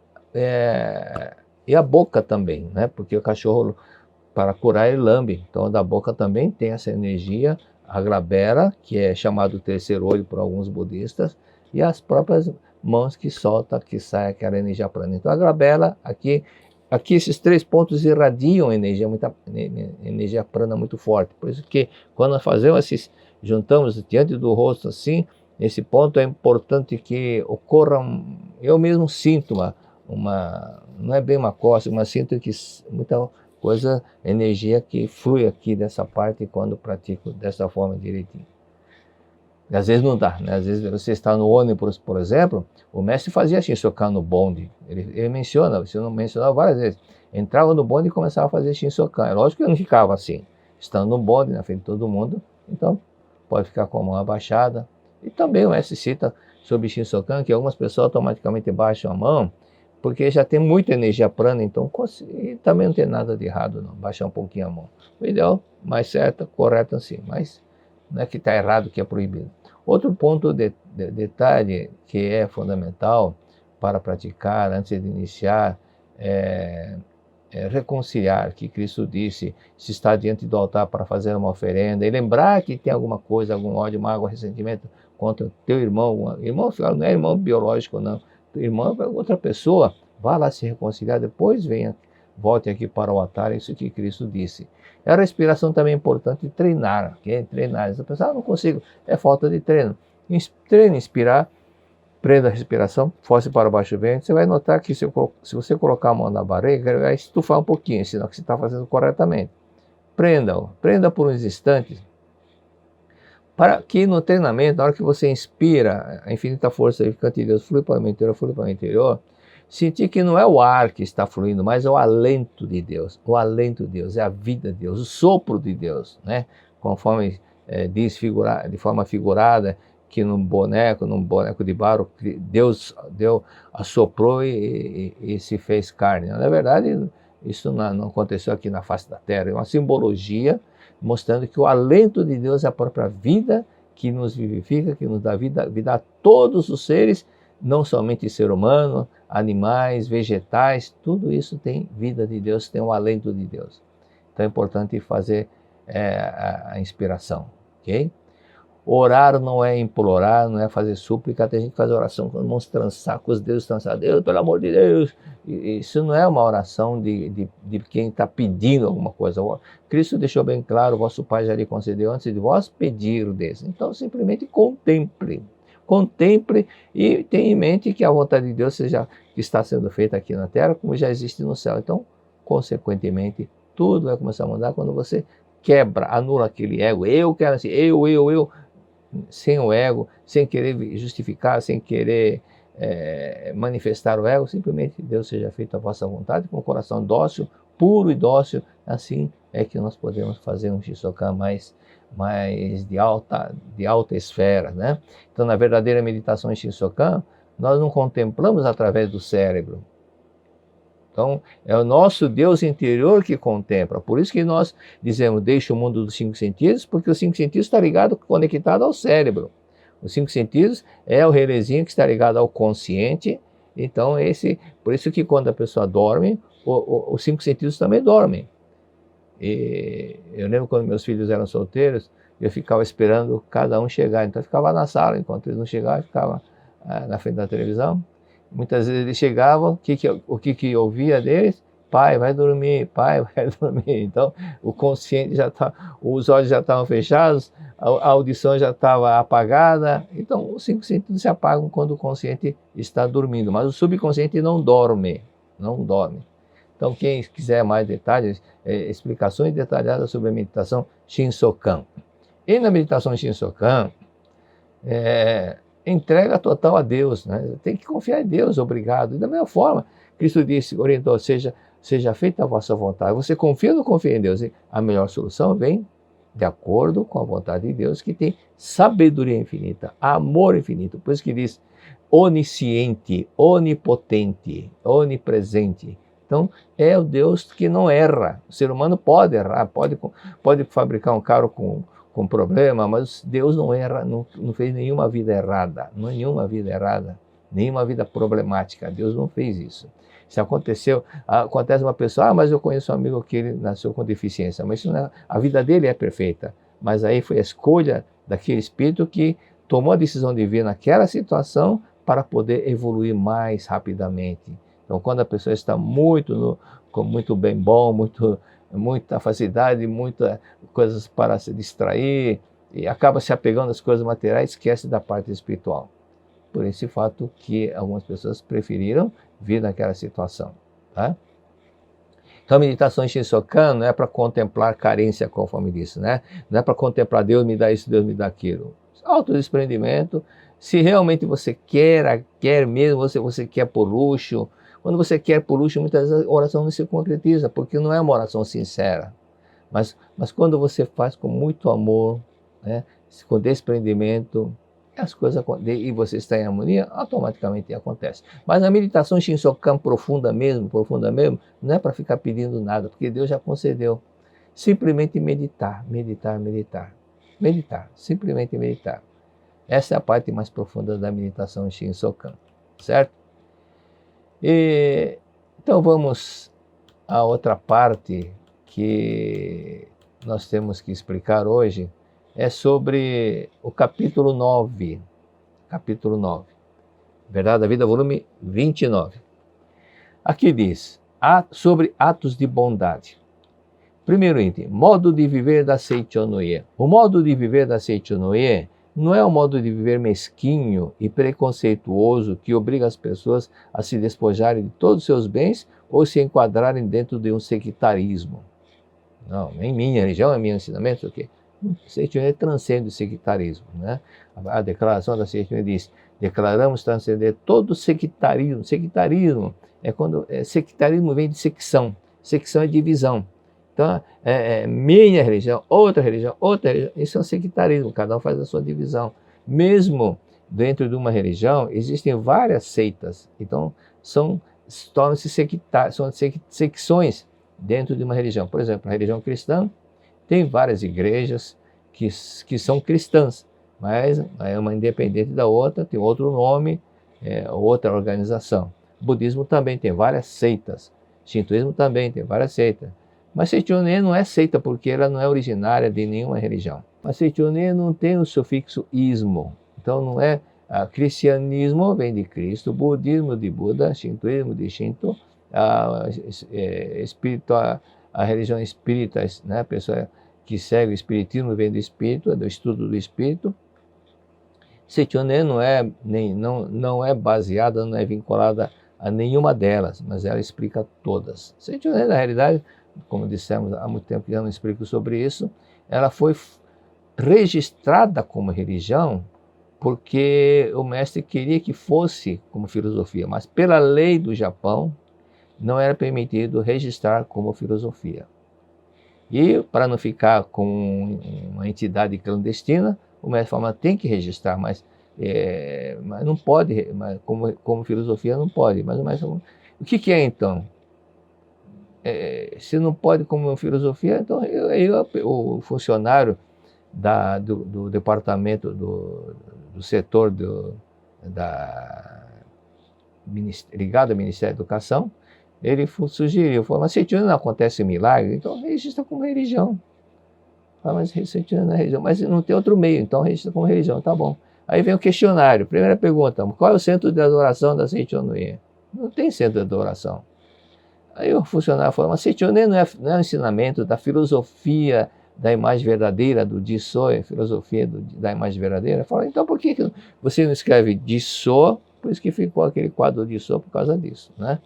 a boca também, né? Porque o cachorro, para curar, ele lambe. Então, da boca também tem essa energia, a glabela, que é chamado terceiro olho por alguns budistas, e as próprias mãos que soltam, que sai aquela energia prana. Então, a glabela, aqui esses 3 pontos irradiam energia prana muito forte. Por isso que quando nós juntamos diante do rosto assim, nesse ponto é importante que ocorra, eu mesmo sinto não é bem uma costa, mas sinto que muita coisa, energia que flui aqui dessa parte quando pratico dessa forma direitinho. E às vezes não dá, né? Às vezes você está no ônibus, por exemplo, o mestre fazia Shinsokan no bonde, ele mencionava várias vezes, entrava no bonde e começava a fazer Shinsokan. É lógico que eu não ficava assim, estando no bonde, na frente de todo mundo, então pode ficar com a mão abaixada. E também o mestre cita sobre Shinsokan, que algumas pessoas automaticamente baixam a mão, porque já tem muita energia prana, então e também não tem nada de errado não, baixar um pouquinho a mão. O ideal, mais certo, correto assim, mas não é que está errado, que é proibido. Outro ponto detalhe que é fundamental para praticar antes de iniciar é reconciliar, que Cristo disse, se está diante do altar para fazer uma oferenda, e lembrar que tem alguma coisa, algum ódio, mágoa, ressentimento contra o teu irmão, não é irmão biológico não, irmão é outra pessoa, vá lá se reconciliar, depois volte aqui para o altar, é isso que Cristo disse. A respiração também é importante, treinar, treinar. Essa pessoa, não consigo, é falta de treino. Treine, inspirar, prenda a respiração, force para baixo o ventre, você vai notar que se você colocar a mão na barriga, ele vai estufar um pouquinho, senão que você está fazendo corretamente. Prenda por uns instantes, para que no treinamento, na hora que você inspira, a infinita força vivificante de Deus flui para o meu interior, sentir que não é o ar que está fluindo, mas é o alento de Deus. O alento de Deus, é a vida de Deus, o sopro de Deus, né? Conforme diz de forma figurada, que num boneco de barro, Deus assoprou e se fez carne. Na verdade, isso não aconteceu aqui na face da terra, é uma simbologia mostrando que o alento de Deus é a própria vida que nos vivifica, que nos dá vida a todos os seres, não somente ser humano, animais, vegetais, tudo isso tem vida de Deus, tem o alento de Deus. Então é importante fazer a inspiração, ok? Orar não é implorar, não é fazer súplica, tem gente que faz oração com as mãos trançadas, com os dedos trançados, Deus, pelo amor de Deus. Isso não é uma oração de quem está pedindo alguma coisa. Cristo deixou bem claro, vosso Pai já lhe concedeu antes de vós pedir desse. Então simplesmente contemple e tenha em mente que a vontade de Deus seja que está sendo feita aqui na terra, como já existe no céu. Então, consequentemente, tudo vai começar a mudar quando você anula aquele ego. Eu quero assim, eu, sem o ego, sem querer justificar, sem querer manifestar o ego, simplesmente Deus seja feita a vossa vontade, com o coração dócil, puro e dócil. Assim é que nós podemos fazer um Shisokan mais de alta esfera, né? Então, na verdadeira meditação em Shisokan, nós não contemplamos através do cérebro. Então, é o nosso Deus interior que contempla. Por isso que nós dizemos, deixa o mundo dos 5 sentidos, porque os 5 sentidos está ligado, conectado ao cérebro. Os 5 sentidos é o relezinho que está ligado ao consciente. Então, por isso que quando a pessoa dorme, os 5 sentidos também dormem. E eu lembro quando meus filhos eram solteiros, eu ficava esperando cada um chegar. Então eu ficava na sala, enquanto eles não chegavam, eu ficava na frente da televisão. Muitas vezes eles chegavam, o que eu ouvia deles? Pai, vai dormir, pai, vai dormir. Então o consciente já está, os olhos já estavam fechados, a audição já estava apagada. Então os 5 sentidos se apagam quando o consciente está dormindo, mas o subconsciente não dorme, não dorme. Então, quem quiser mais detalhes, explicações detalhadas sobre a meditação Shinsokan. E na meditação Shinsokan, entrega total a Deus, né? Tem que confiar em Deus, obrigado. E da mesma forma, Cristo disse, orientou, seja feita a vossa vontade. Você confia ou não confia em Deus? E a melhor solução vem de acordo com a vontade de Deus, que tem sabedoria infinita, amor infinito. Por isso que diz onisciente, onipotente, onipresente. Então, é o Deus que não erra. O ser humano pode errar, pode fabricar um carro com problema, mas Deus não erra, não fez nenhuma vida errada, nenhuma vida errada, nenhuma vida problemática. Deus não fez isso. Se acontece uma pessoa, mas eu conheço um amigo que ele nasceu com deficiência, mas isso não é, a vida dele é perfeita. Mas aí foi a escolha daquele espírito que tomou a decisão de vir naquela situação para poder evoluir mais rapidamente. Então, quando a pessoa está com muito bem bom, muita facilidade, muitas coisas para se distrair, e acaba se apegando às coisas materiais, esquece da parte espiritual. Por esse fato que algumas pessoas preferiram vir naquela situação. Tá? Então, a meditação Shinsokan não é para contemplar carência, conforme disse, né? Não é para contemplar Deus me dá isso, Deus me dá aquilo. Autodespreendimento. Se realmente você quer mesmo, você quer por luxo. Quando você quer por luxo, muitas vezes a oração não se concretiza, porque não é uma oração sincera. Mas quando você faz com muito amor, né, com desprendimento, as coisas e você está em harmonia, automaticamente acontece. Mas a meditação Shinsokan profunda mesmo, não é para ficar pedindo nada, porque Deus já concedeu. Simplesmente meditar, simplesmente meditar. Essa é a parte mais profunda da meditação Shinsokan, certo? Então vamos à outra parte que nós temos que explicar hoje, é sobre o capítulo 9. Capítulo 9. Verdade da Vida, volume 29. Aqui diz, sobre atos de bondade. Primeiro item, modo de viver da Seichonoye. O modo de viver da Seichonoye não é um modo de viver mesquinho e preconceituoso que obriga as pessoas a se despojarem de todos os seus bens ou se enquadrarem dentro de um sectarismo. Não, nem minha religião, é meu ensinamento, o quê? Seichonoye transcende o sectarismo, né? A declaração da Seichonoye diz, declaramos transcender todo o sectarismo. Sectarismo sectarismo vem de secção. Secção é divisão. Então, minha religião, outra religião, isso é um sectarismo, cada um faz a sua divisão. Mesmo dentro de uma religião, existem várias seitas, então tornam-se são secções dentro de uma religião. Por exemplo, a religião cristã tem várias igrejas que são cristãs, mas é uma independente da outra, tem outro nome, outra organização. O budismo também tem várias seitas, o shintoísmo também tem várias seitas. Mas Seichonoye não é seita porque ela não é originária de nenhuma religião. Mas Seichonoye não tem o sufixo ismo. Então não é cristianismo vem de Cristo, budismo de Buda, shintoísmo de Shinto, a religião espírita, né? A pessoa que segue o espiritismo vem do espírito, é do estudo do espírito. Seichonoye não é baseada, não é vinculada a nenhuma delas, mas ela explica todas. Seichonoye, na realidade, como dissemos há muito tempo que eu não explico sobre isso, ela foi registrada como religião porque o mestre queria que fosse como filosofia, mas pela lei do Japão não era permitido registrar como filosofia. E para não ficar com uma entidade clandestina, o mestre falou, tem que registrar, mas não pode, mas como filosofia não pode. Mas o mestre falou, o que é então? Se não pode como filosofia, então o funcionário do departamento, do setor ligado ao Ministério da Educação, ele sugeriu, falou, mas Seitione não acontece milagre, então registra como religião. Fala, mas Seitione não é religião, mas não tem outro meio, então registra como religião, tá bom. Aí vem o questionário, primeira pergunta, qual é o centro de adoração da Seitione? Não tem centro de adoração. Aí o funcionário falou, mas Seitione não é o ensinamento da filosofia da imagem verdadeira, do Disso, filosofia da imagem verdadeira? Fala, então por que você não escreve Disso? Por isso que ficou aquele quadro Disso por causa disso, né?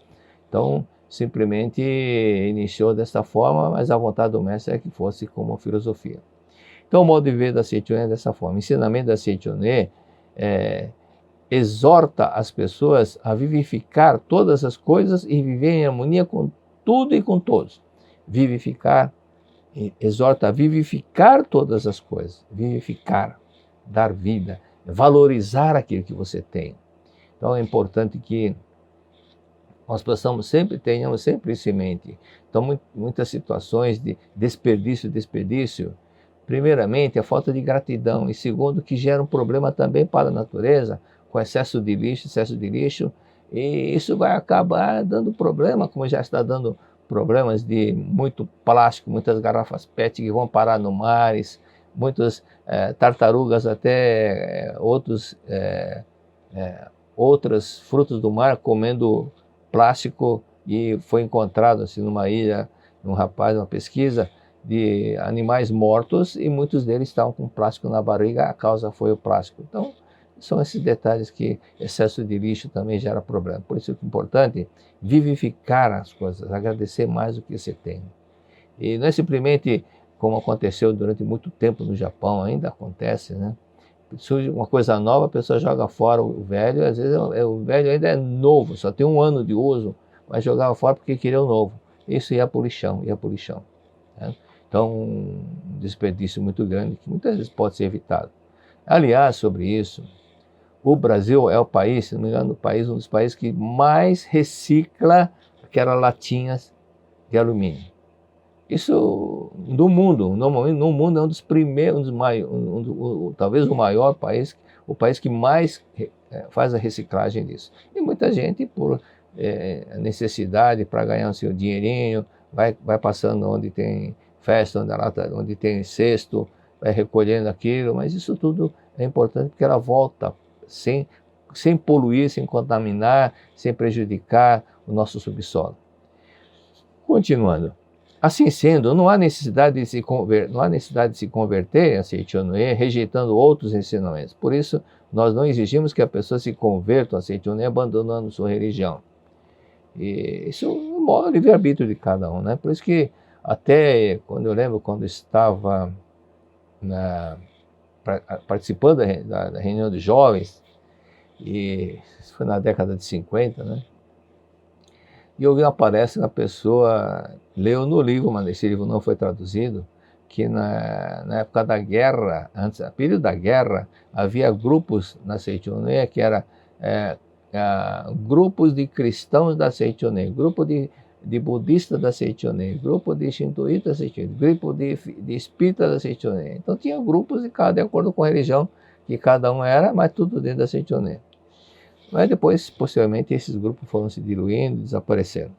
Então, simplesmente iniciou dessa forma, mas a vontade do mestre é que fosse como filosofia. Então, o modo de ver da Seitione é dessa forma. O ensinamento da Seitione exorta as pessoas a vivificar todas as coisas e viver em harmonia com tudo e com todos. Vivificar, exorta a vivificar todas as coisas. Vivificar, dar vida, valorizar aquilo que você tem. Então, é importante que nós tenhamos sempre isso em mente. Então, muitas situações de desperdício, primeiramente, a falta de gratidão, e segundo, que gera um problema também para a natureza, com excesso de lixo, e isso vai acabar dando problema, como já está dando problemas de muito plástico, muitas garrafas PET que vão parar no mares, muitas tartarugas, até outros frutos do mar comendo plástico, e foi encontrado assim numa ilha, um rapaz, uma pesquisa de animais mortos, e muitos deles estavam com plástico na barriga, a causa foi o plástico. Então, são esses detalhes que excesso de lixo também gera problema. Por isso é importante vivificar as coisas, agradecer mais do que você tem. E não é simplesmente como aconteceu durante muito tempo no Japão, ainda acontece, né? Surge uma coisa nova, a pessoa joga fora o velho, às vezes o velho ainda é novo, só tem 1 ano de uso, mas jogava fora porque queria o novo. Isso ia para o lixão, né? Então, um desperdício muito grande, que muitas vezes pode ser evitado. Aliás, sobre isso, o Brasil é o país, se não me engano, um dos países que mais recicla aquelas latinhas de alumínio. Isso no mundo, normalmente no mundo é um dos primeiros, talvez o maior país, o país que mais faz a reciclagem disso. E muita gente, por necessidade, para ganhar o seu dinheirinho, vai passando onde tem festa, onde tem cesto, vai recolhendo aquilo, mas isso tudo é importante porque ela volta sem poluir, sem contaminar, sem prejudicar o nosso subsolo. Continuando. Assim sendo, não há necessidade de se converter a Seitione rejeitando outros ensinamentos. Por isso, nós não exigimos que a pessoa se converta a Seitione abandonando sua religião. E isso é o livre-arbítrio de cada um, né? Por isso que até eu lembro quando estava participando da reunião de jovens, e isso foi na década de 50, né? E eu vi uma palestra, uma pessoa leu no livro, mas esse livro não foi traduzido, que na época da guerra, no período da guerra, havia grupos na Seitione que eram grupos de cristãos da Seitione, grupo de budistas da Seitione, grupo de shintoístas da Seitione, grupo de espíritas da Seitione. Então tinha grupos de acordo com a religião que cada um era, mas tudo dentro da Seitione. Mas depois, posteriormente, esses grupos foram se diluindo, desapareceram.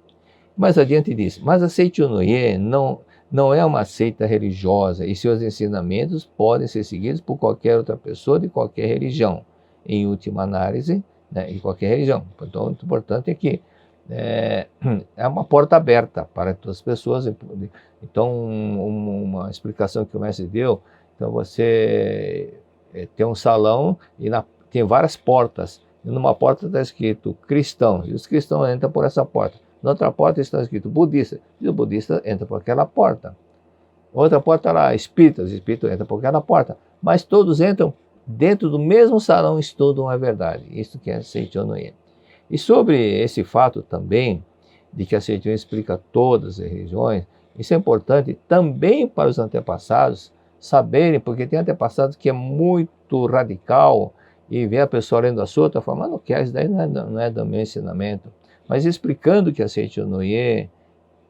Mais adiante diz, mas a Seitione não é uma seita religiosa e seus ensinamentos podem ser seguidos por qualquer outra pessoa de qualquer religião, em última análise, né, em qualquer religião. Então, o importante é que é uma porta aberta para todas as pessoas. Então, uma explicação que o mestre deu, então você tem um salão e tem várias portas. E numa porta está escrito cristão, e os cristãos entram por essa porta. Na outra porta está escrito budista, e o budista entra por aquela porta. Outra porta lá, espíritas, o espírito entra por aquela porta. Mas todos entram dentro do mesmo salão, estudam a verdade. Isso que é Seitione. E sobre esse fato também, de que a Seitione explica todas as religiões, isso é importante também para os antepassados saberem, porque tem antepassados que é muito radical, e vê a pessoa lendo a sua, está falando, mas não quer, isso daí não é do meu ensinamento. Mas explicando que a Seitione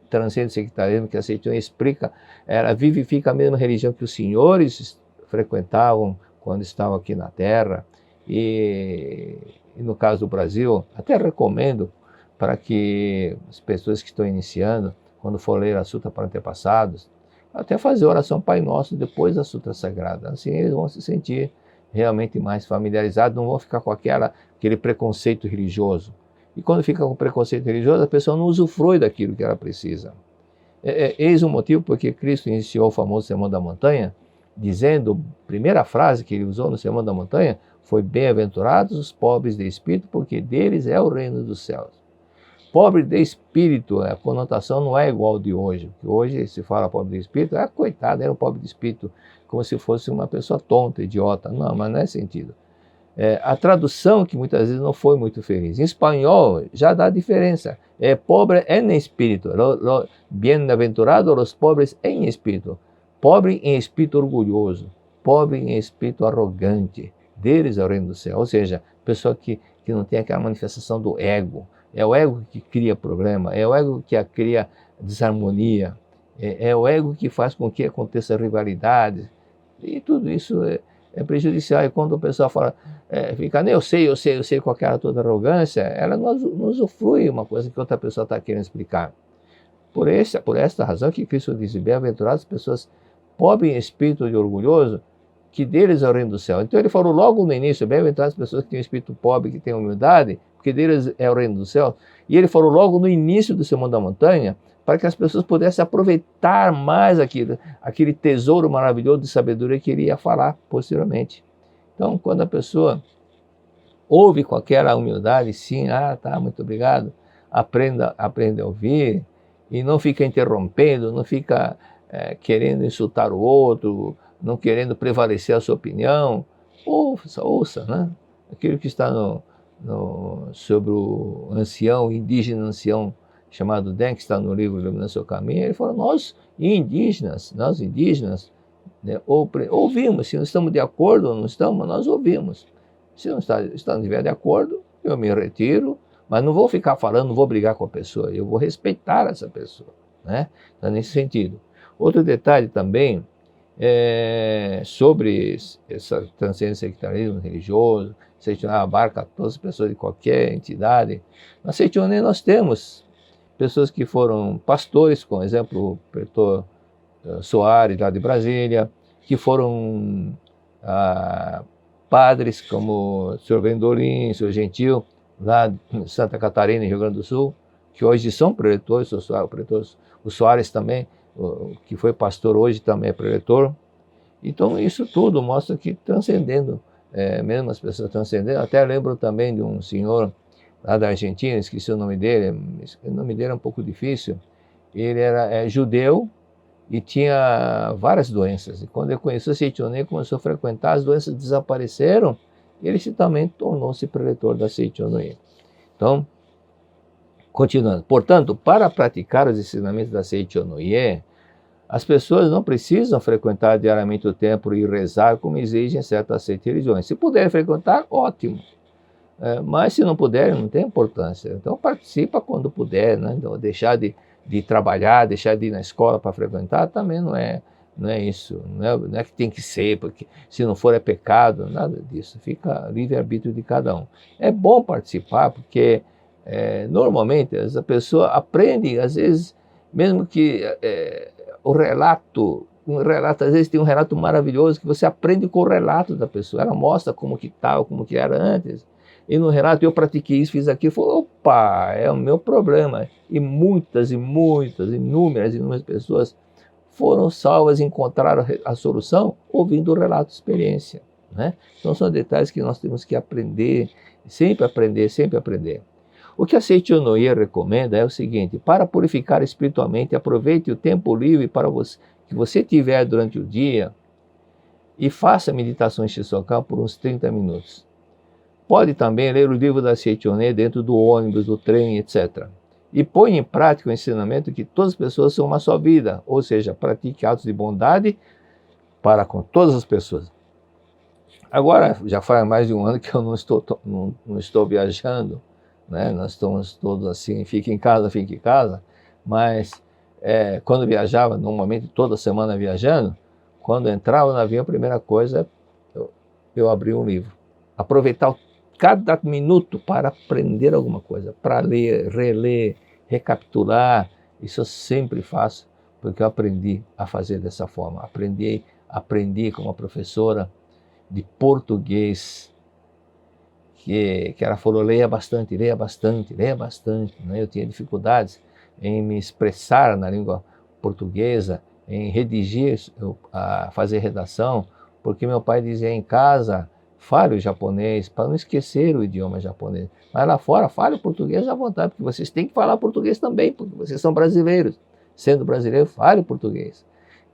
transcende o sectarismo, que a Seitione explica, ela vivifica a mesma religião que os senhores frequentavam quando estavam aqui na Terra. E no caso do Brasil, até recomendo para que as pessoas que estão iniciando, quando for ler a Sutra para Antepassados, até fazer oração Pai Nosso depois da Sutra Sagrada. Assim eles vão se sentir realmente mais familiarizados, não vão ficar com aquele preconceito religioso. E quando fica com preconceito religioso, a pessoa não usufrui daquilo que ela precisa. Eis o motivo porque Cristo iniciou o famoso Sermão da Montanha, dizendo, a primeira frase que ele usou no Sermão da Montanha foi: bem-aventurados os pobres de espírito, porque deles é o reino dos céus. Pobre de espírito, a conotação não é igual de hoje. Hoje se fala pobre de espírito, coitado, era um pobre de espírito, como se fosse uma pessoa tonta, idiota. Não, mas não é sentido. A tradução que muitas vezes não foi muito feliz. Em espanhol já dá diferença. Pobre en espírito. Bem-aventurados os pobres em espírito. Pobre em espírito orgulhoso. Pobre em espírito arrogante. Deles é o reino do céu. Ou seja, pessoa que não tem aquela manifestação do ego. É o ego que cria problema. É o ego que cria desarmonia. É o ego que faz com que aconteça rivalidade. E tudo isso é prejudicial. E quando o pessoal fala, fica, eu sei, com aquela toda arrogância, ela não usufrui uma coisa que outra pessoa está querendo explicar. Por esta razão que Cristo diz: bem-aventuradas as pessoas pobres em espírito e orgulhoso, que deles é o reino do céu. Então ele falou logo no início: bem-aventuradas as pessoas que têm um espírito pobre, que têm humildade, porque deles é o reino do céu. E ele falou logo no início do Sermão da Montanha, para que as pessoas pudessem aproveitar mais aquele tesouro maravilhoso de sabedoria que ele ia falar posteriormente. Então, quando a pessoa ouve com aquela humildade, sim, tá, muito obrigado, aprenda a ouvir, e não fica interrompendo, não fica querendo insultar o outro, não querendo prevalecer a sua opinião. Ouça, né? Aquilo que está sobre o ancião, indígena ancião, chamado Den, que está no livro Iluminando Seu Caminho, ele falou: nós indígenas, né, ouvimos. Se não estamos de acordo ou não estamos, nós ouvimos. Se não estiver de acordo, eu me retiro, mas não vou ficar falando, não vou brigar com a pessoa, eu vou respeitar essa pessoa, né? Então, nesse sentido. Outro detalhe também sobre essa transcendência do sectarismo religioso. Seichoné abarca todas as pessoas de qualquer entidade. Na Seichoné nós temos pessoas que foram pastores, como exemplo o pretor Soares, lá de Brasília, que foram padres, como o Sr. Vendolim, o Sr. Gentil, lá de Santa Catarina, Rio Grande do Sul, que hoje são preletores, o Soares também, que foi pastor, hoje também é preletor. Então isso tudo mostra que transcendendo, mesmo as pessoas transcendendo. Até lembro também de um senhor lá da Argentina, esqueci o nome dele é um pouco difícil. Ele era judeu e tinha várias doenças. E quando ele conheceu Seichoné, começou a frequentar, as doenças desapareceram, e ele também tornou-se preletor da Seichoné. Então, continuando. Portanto, para praticar os ensinamentos da Seichoné, as pessoas não precisam frequentar diariamente o templo e rezar como exigem certas religiões. Se puderem frequentar, ótimo. Mas se não puderem, não tem importância. Então participa quando puder, né? Então, deixar de trabalhar, deixar de ir na escola para frequentar, também não é isso. Não é que tem que ser, porque se não for é pecado, nada disso. Fica livre-arbítrio de cada um. É bom participar, porque normalmente a pessoa aprende, às vezes, mesmo que às vezes tem um relato maravilhoso que você aprende com o relato da pessoa. Ela mostra como que tal, como que era antes. E no relato, eu pratiquei isso, fiz aquilo, falei, opa, é o meu problema. E inúmeras pessoas foram salvas e encontraram a solução ouvindo o relato de experiência, né? Então são detalhes que nós temos que aprender, sempre aprender, sempre aprender. O que a Seichoné recomenda é o seguinte: para purificar espiritualmente, aproveite o tempo livre que você tiver durante o dia e faça meditação em Shisokan por uns 30 minutos. Pode também ler o livro da Seichoné dentro do ônibus, do trem, etc. E põe em prática o ensinamento que todas as pessoas são uma só vida, ou seja, pratique atos de bondade para com todas as pessoas. Agora, já faz mais de um ano que eu não estou viajando, né? Nós estamos todos assim, fique em casa, mas quando viajava, normalmente toda semana viajando, quando eu entrava no avião, a primeira coisa, eu abri um livro. Aproveitar cada minuto para aprender alguma coisa, para ler, reler, recapitular. Isso eu sempre faço, porque eu aprendi a fazer dessa forma. Aprendi com uma professora de português, que ela falou, leia bastante, leia bastante, leia bastante. Né? Eu tinha dificuldades em me expressar na língua portuguesa, em redigir, fazer redação, porque meu pai dizia em casa, fale o japonês, para não esquecer o idioma japonês. Mas lá fora, fale o português à vontade, porque vocês têm que falar português também, porque vocês são brasileiros. Sendo brasileiro, fale o português.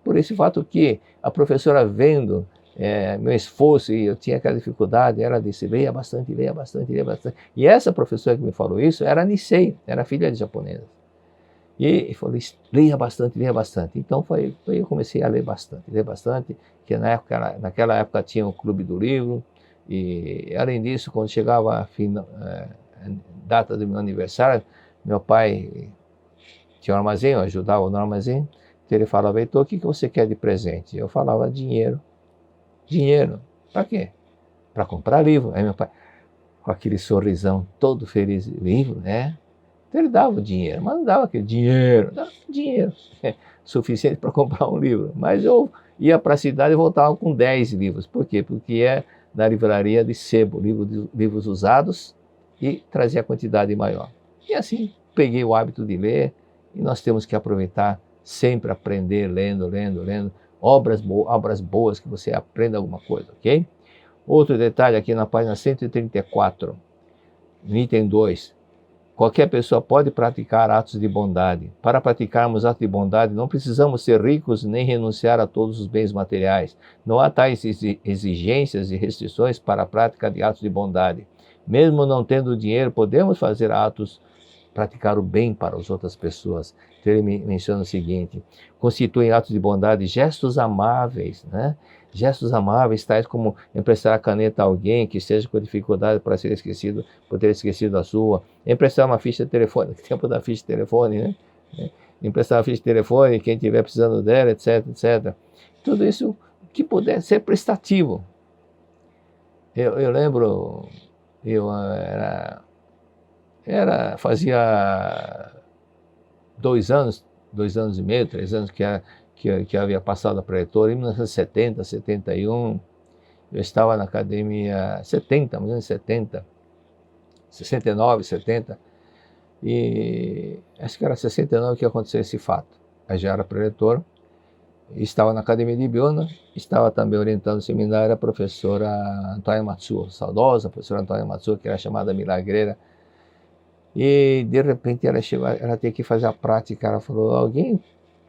Por esse fato que a professora vendo meu esforço, e eu tinha aquela dificuldade, ela disse, leia bastante, leia bastante, leia bastante. E essa professora que me falou isso era Nisei, era filha de japonesa. E falou, leia bastante, leia bastante. Então eu comecei a ler bastante, que naquela época tinha o Clube do Livro, e além disso, quando chegava a data do meu aniversário, meu pai tinha um armazém, eu ajudava no armazém, então ele falava, Heitor, o que você quer de presente? Eu falava, dinheiro. Dinheiro, para quê? Para comprar livro. Aí meu pai, com aquele sorrisão, todo feliz, livro, né? Então ele dava o dinheiro, mas não dava aquele dinheiro, dava dinheiro suficiente para comprar um livro. Mas eu ia para a cidade e voltava com 10 livros. Por quê? Porque é da livraria de sebo, livros usados, e trazia a quantidade maior. E assim, peguei o hábito de ler, e nós temos que aproveitar, sempre aprender, lendo, obras boas, que você aprenda alguma coisa, ok? Outro detalhe aqui na página 134, no item 2. Qualquer pessoa pode praticar atos de bondade. Para praticarmos atos de bondade, não precisamos ser ricos nem renunciar a todos os bens materiais. Não há tais exigências e restrições para a prática de atos de bondade. Mesmo não tendo dinheiro, podemos fazer praticar o bem para as outras pessoas. Então ele menciona o seguinte, constituem atos de bondade gestos amáveis, né? Gestos amáveis, tais como emprestar a caneta a alguém que esteja com dificuldade para ser esquecido, por ter esquecido a sua, emprestar uma ficha de telefone, no tempo da ficha de telefone, né? Emprestar uma ficha de telefone, quem estiver precisando dela, etc, etc. Tudo isso que puder ser prestativo. Eu lembro, fazia 2 anos e meio, 3 anos que havia passado a pré-leitora, em 1970, 71, eu estava na academia 70, mais ou menos 70, 69, 70, e acho que era 69 que aconteceu esse fato. Eu já era pré-leitor, estava na academia de Ibiúna, estava também orientando o seminário a professora Antônia Matsuo, saudosa professora Antônia Matsuo, que era chamada milagreira. E de repente ela chegou, ela tinha que fazer a prática, ela falou, alguém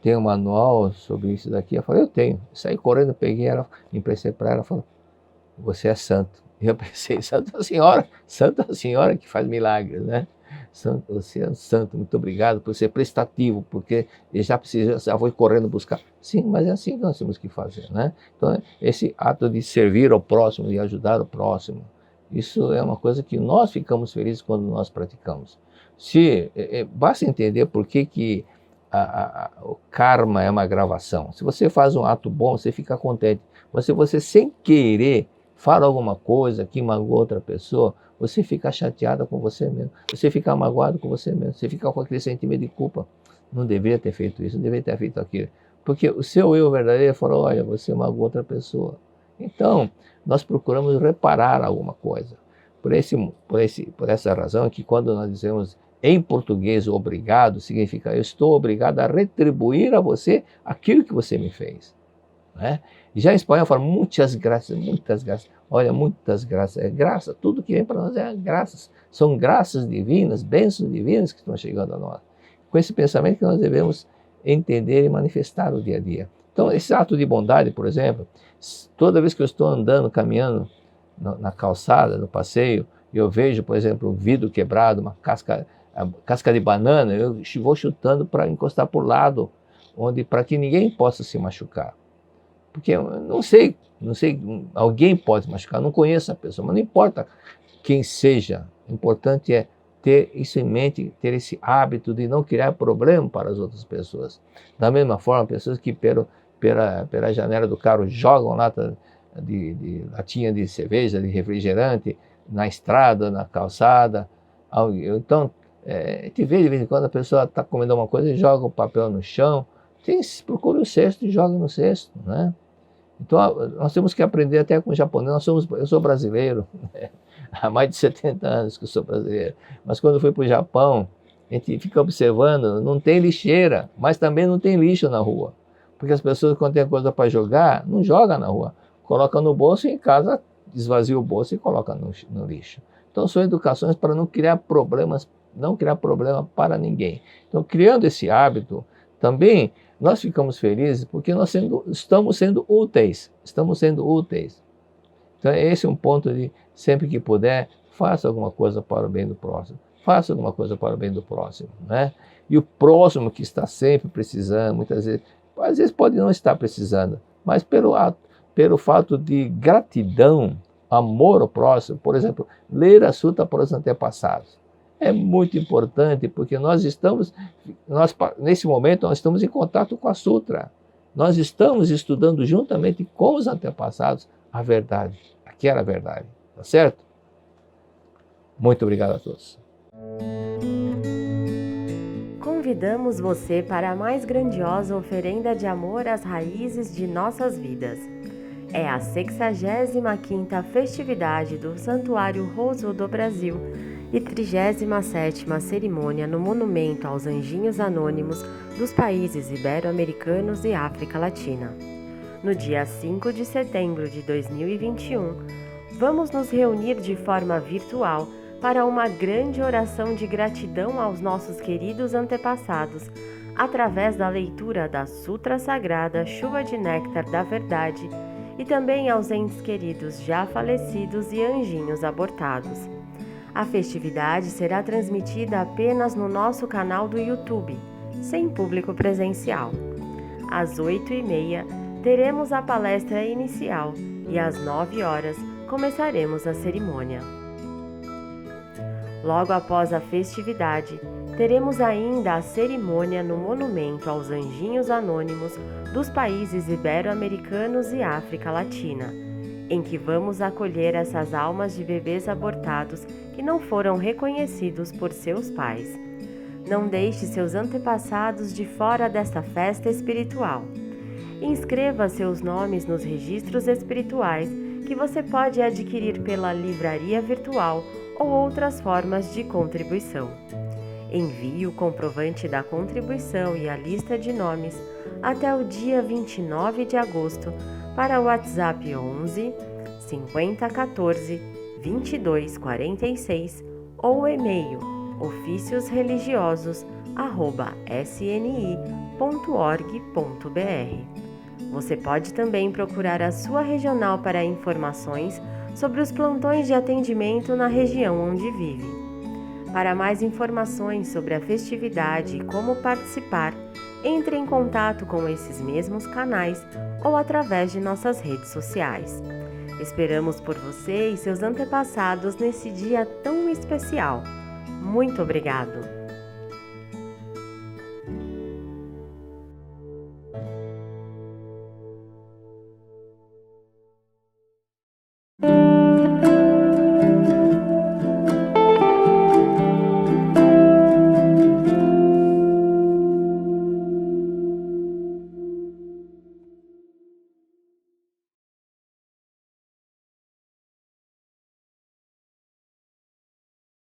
tem um manual sobre isso daqui? Eu falei, eu tenho. Saí correndo, peguei ela, emprestei para ela, falou, você é santo. E eu pensei, Santa Senhora que faz milagres, né? Você é um santo, muito obrigado por ser prestativo, porque já foi correndo buscar. Sim, mas é assim que nós temos que fazer, né? Então, esse ato de servir ao próximo, de ajudar o próximo, isso é uma coisa que nós ficamos felizes quando nós praticamos. Basta entender por que o karma é uma gravação. Se você faz um ato bom, você fica contente. Mas se você, sem querer, fala alguma coisa que magoa outra pessoa, você fica chateada com você mesmo. Você fica magoado com você mesmo. Você fica com aquele sentimento de culpa. Não deveria ter feito isso, não deveria ter feito aquilo. Porque o seu eu verdadeiro falou, olha, você magoou outra pessoa. Então, nós procuramos reparar alguma coisa. Por essa razão é que quando nós dizemos em português obrigado, significa eu estou obrigado a retribuir a você aquilo que você me fez. Né? E já em espanhol fala muitas graças, muitas graças. Olha, muitas graças. É graça, tudo que vem para nós é graças. São graças divinas, bênçãos divinas que estão chegando a nós. Com esse pensamento que nós devemos entender e manifestar no dia a dia. Então, esse ato de bondade, por exemplo, toda vez que eu estou andando, caminhando na calçada, no passeio, eu vejo, por exemplo, um vidro quebrado, uma casca de banana, eu vou chutando para encostar por lado, para que ninguém possa se machucar. Porque eu não sei, alguém pode se machucar, não conheço a pessoa, mas não importa quem seja, o importante é ter isso em mente, ter esse hábito de não criar problema para as outras pessoas. Da mesma forma, pessoas que pela janela do carro, jogam latinha de cerveja, de refrigerante, na estrada, na calçada. Então, te vê de vez em quando a pessoa está comendo alguma coisa e joga o papel no chão. Procura o cesto e joga no cesto, né? Então, nós temos que aprender até com o japonês. Eu sou brasileiro, né? Há mais de 70 anos que eu sou brasileiro. Mas quando eu fui para o Japão, a gente fica observando, não tem lixeira, mas também não tem lixo na rua. Porque as pessoas, quando tem coisa para jogar, não jogam na rua. Coloca no bolso e em casa esvazia o bolso e coloca no lixo. Então, são educações para não criar problema para ninguém. Então, criando esse hábito, também nós ficamos felizes porque estamos sendo úteis. Então, esse é um ponto de, sempre que puder, faça alguma coisa para o bem do próximo. Faça alguma coisa para o bem do próximo, né? E o próximo que está sempre precisando, muitas vezes, às vezes pode não estar precisando, mas pelo fato de gratidão, amor ao próximo, por exemplo, ler a Sutra para os antepassados. É muito importante porque nesse momento, nós estamos em contato com a Sutra. Nós estamos estudando juntamente com os antepassados a verdade, aquela verdade, tá certo? Muito obrigado a todos. Convidamos você para a mais grandiosa oferenda de amor às raízes de nossas vidas. É a 65ª festividade do Santuário Roso do Brasil e 37ª cerimônia no Monumento aos Anjinhos Anônimos dos países ibero-americanos e África Latina. No dia 5 de setembro de 2021, vamos nos reunir de forma virtual para uma grande oração de gratidão aos nossos queridos antepassados, através da leitura da Sutra Sagrada Chuva de Néctar da Verdade e também aos entes queridos já falecidos e anjinhos abortados. A festividade será transmitida apenas no nosso canal do YouTube, sem público presencial. Às 8h30, teremos a palestra inicial e às 9h começaremos a cerimônia. Logo após a festividade, teremos ainda a cerimônia no Monumento aos Anjinhos Anônimos dos países ibero-americanos e África Latina, em que vamos acolher essas almas de bebês abortados que não foram reconhecidos por seus pais. Não deixe seus antepassados de fora desta festa espiritual. Inscreva seus nomes nos registros espirituais que você pode adquirir pela livraria virtual ou outras formas de contribuição. Envie o comprovante da contribuição e a lista de nomes até o dia 29 de agosto para o WhatsApp 11 50 14 22 46 ou o e-mail oficiosreligiosos@sni.org.br. Você pode também procurar a sua regional para informações sobre os plantões de atendimento na região onde vive. Para mais informações sobre a festividade e como participar, entre em contato com esses mesmos canais ou através de nossas redes sociais. Esperamos por você e seus antepassados nesse dia tão especial. Muito obrigado!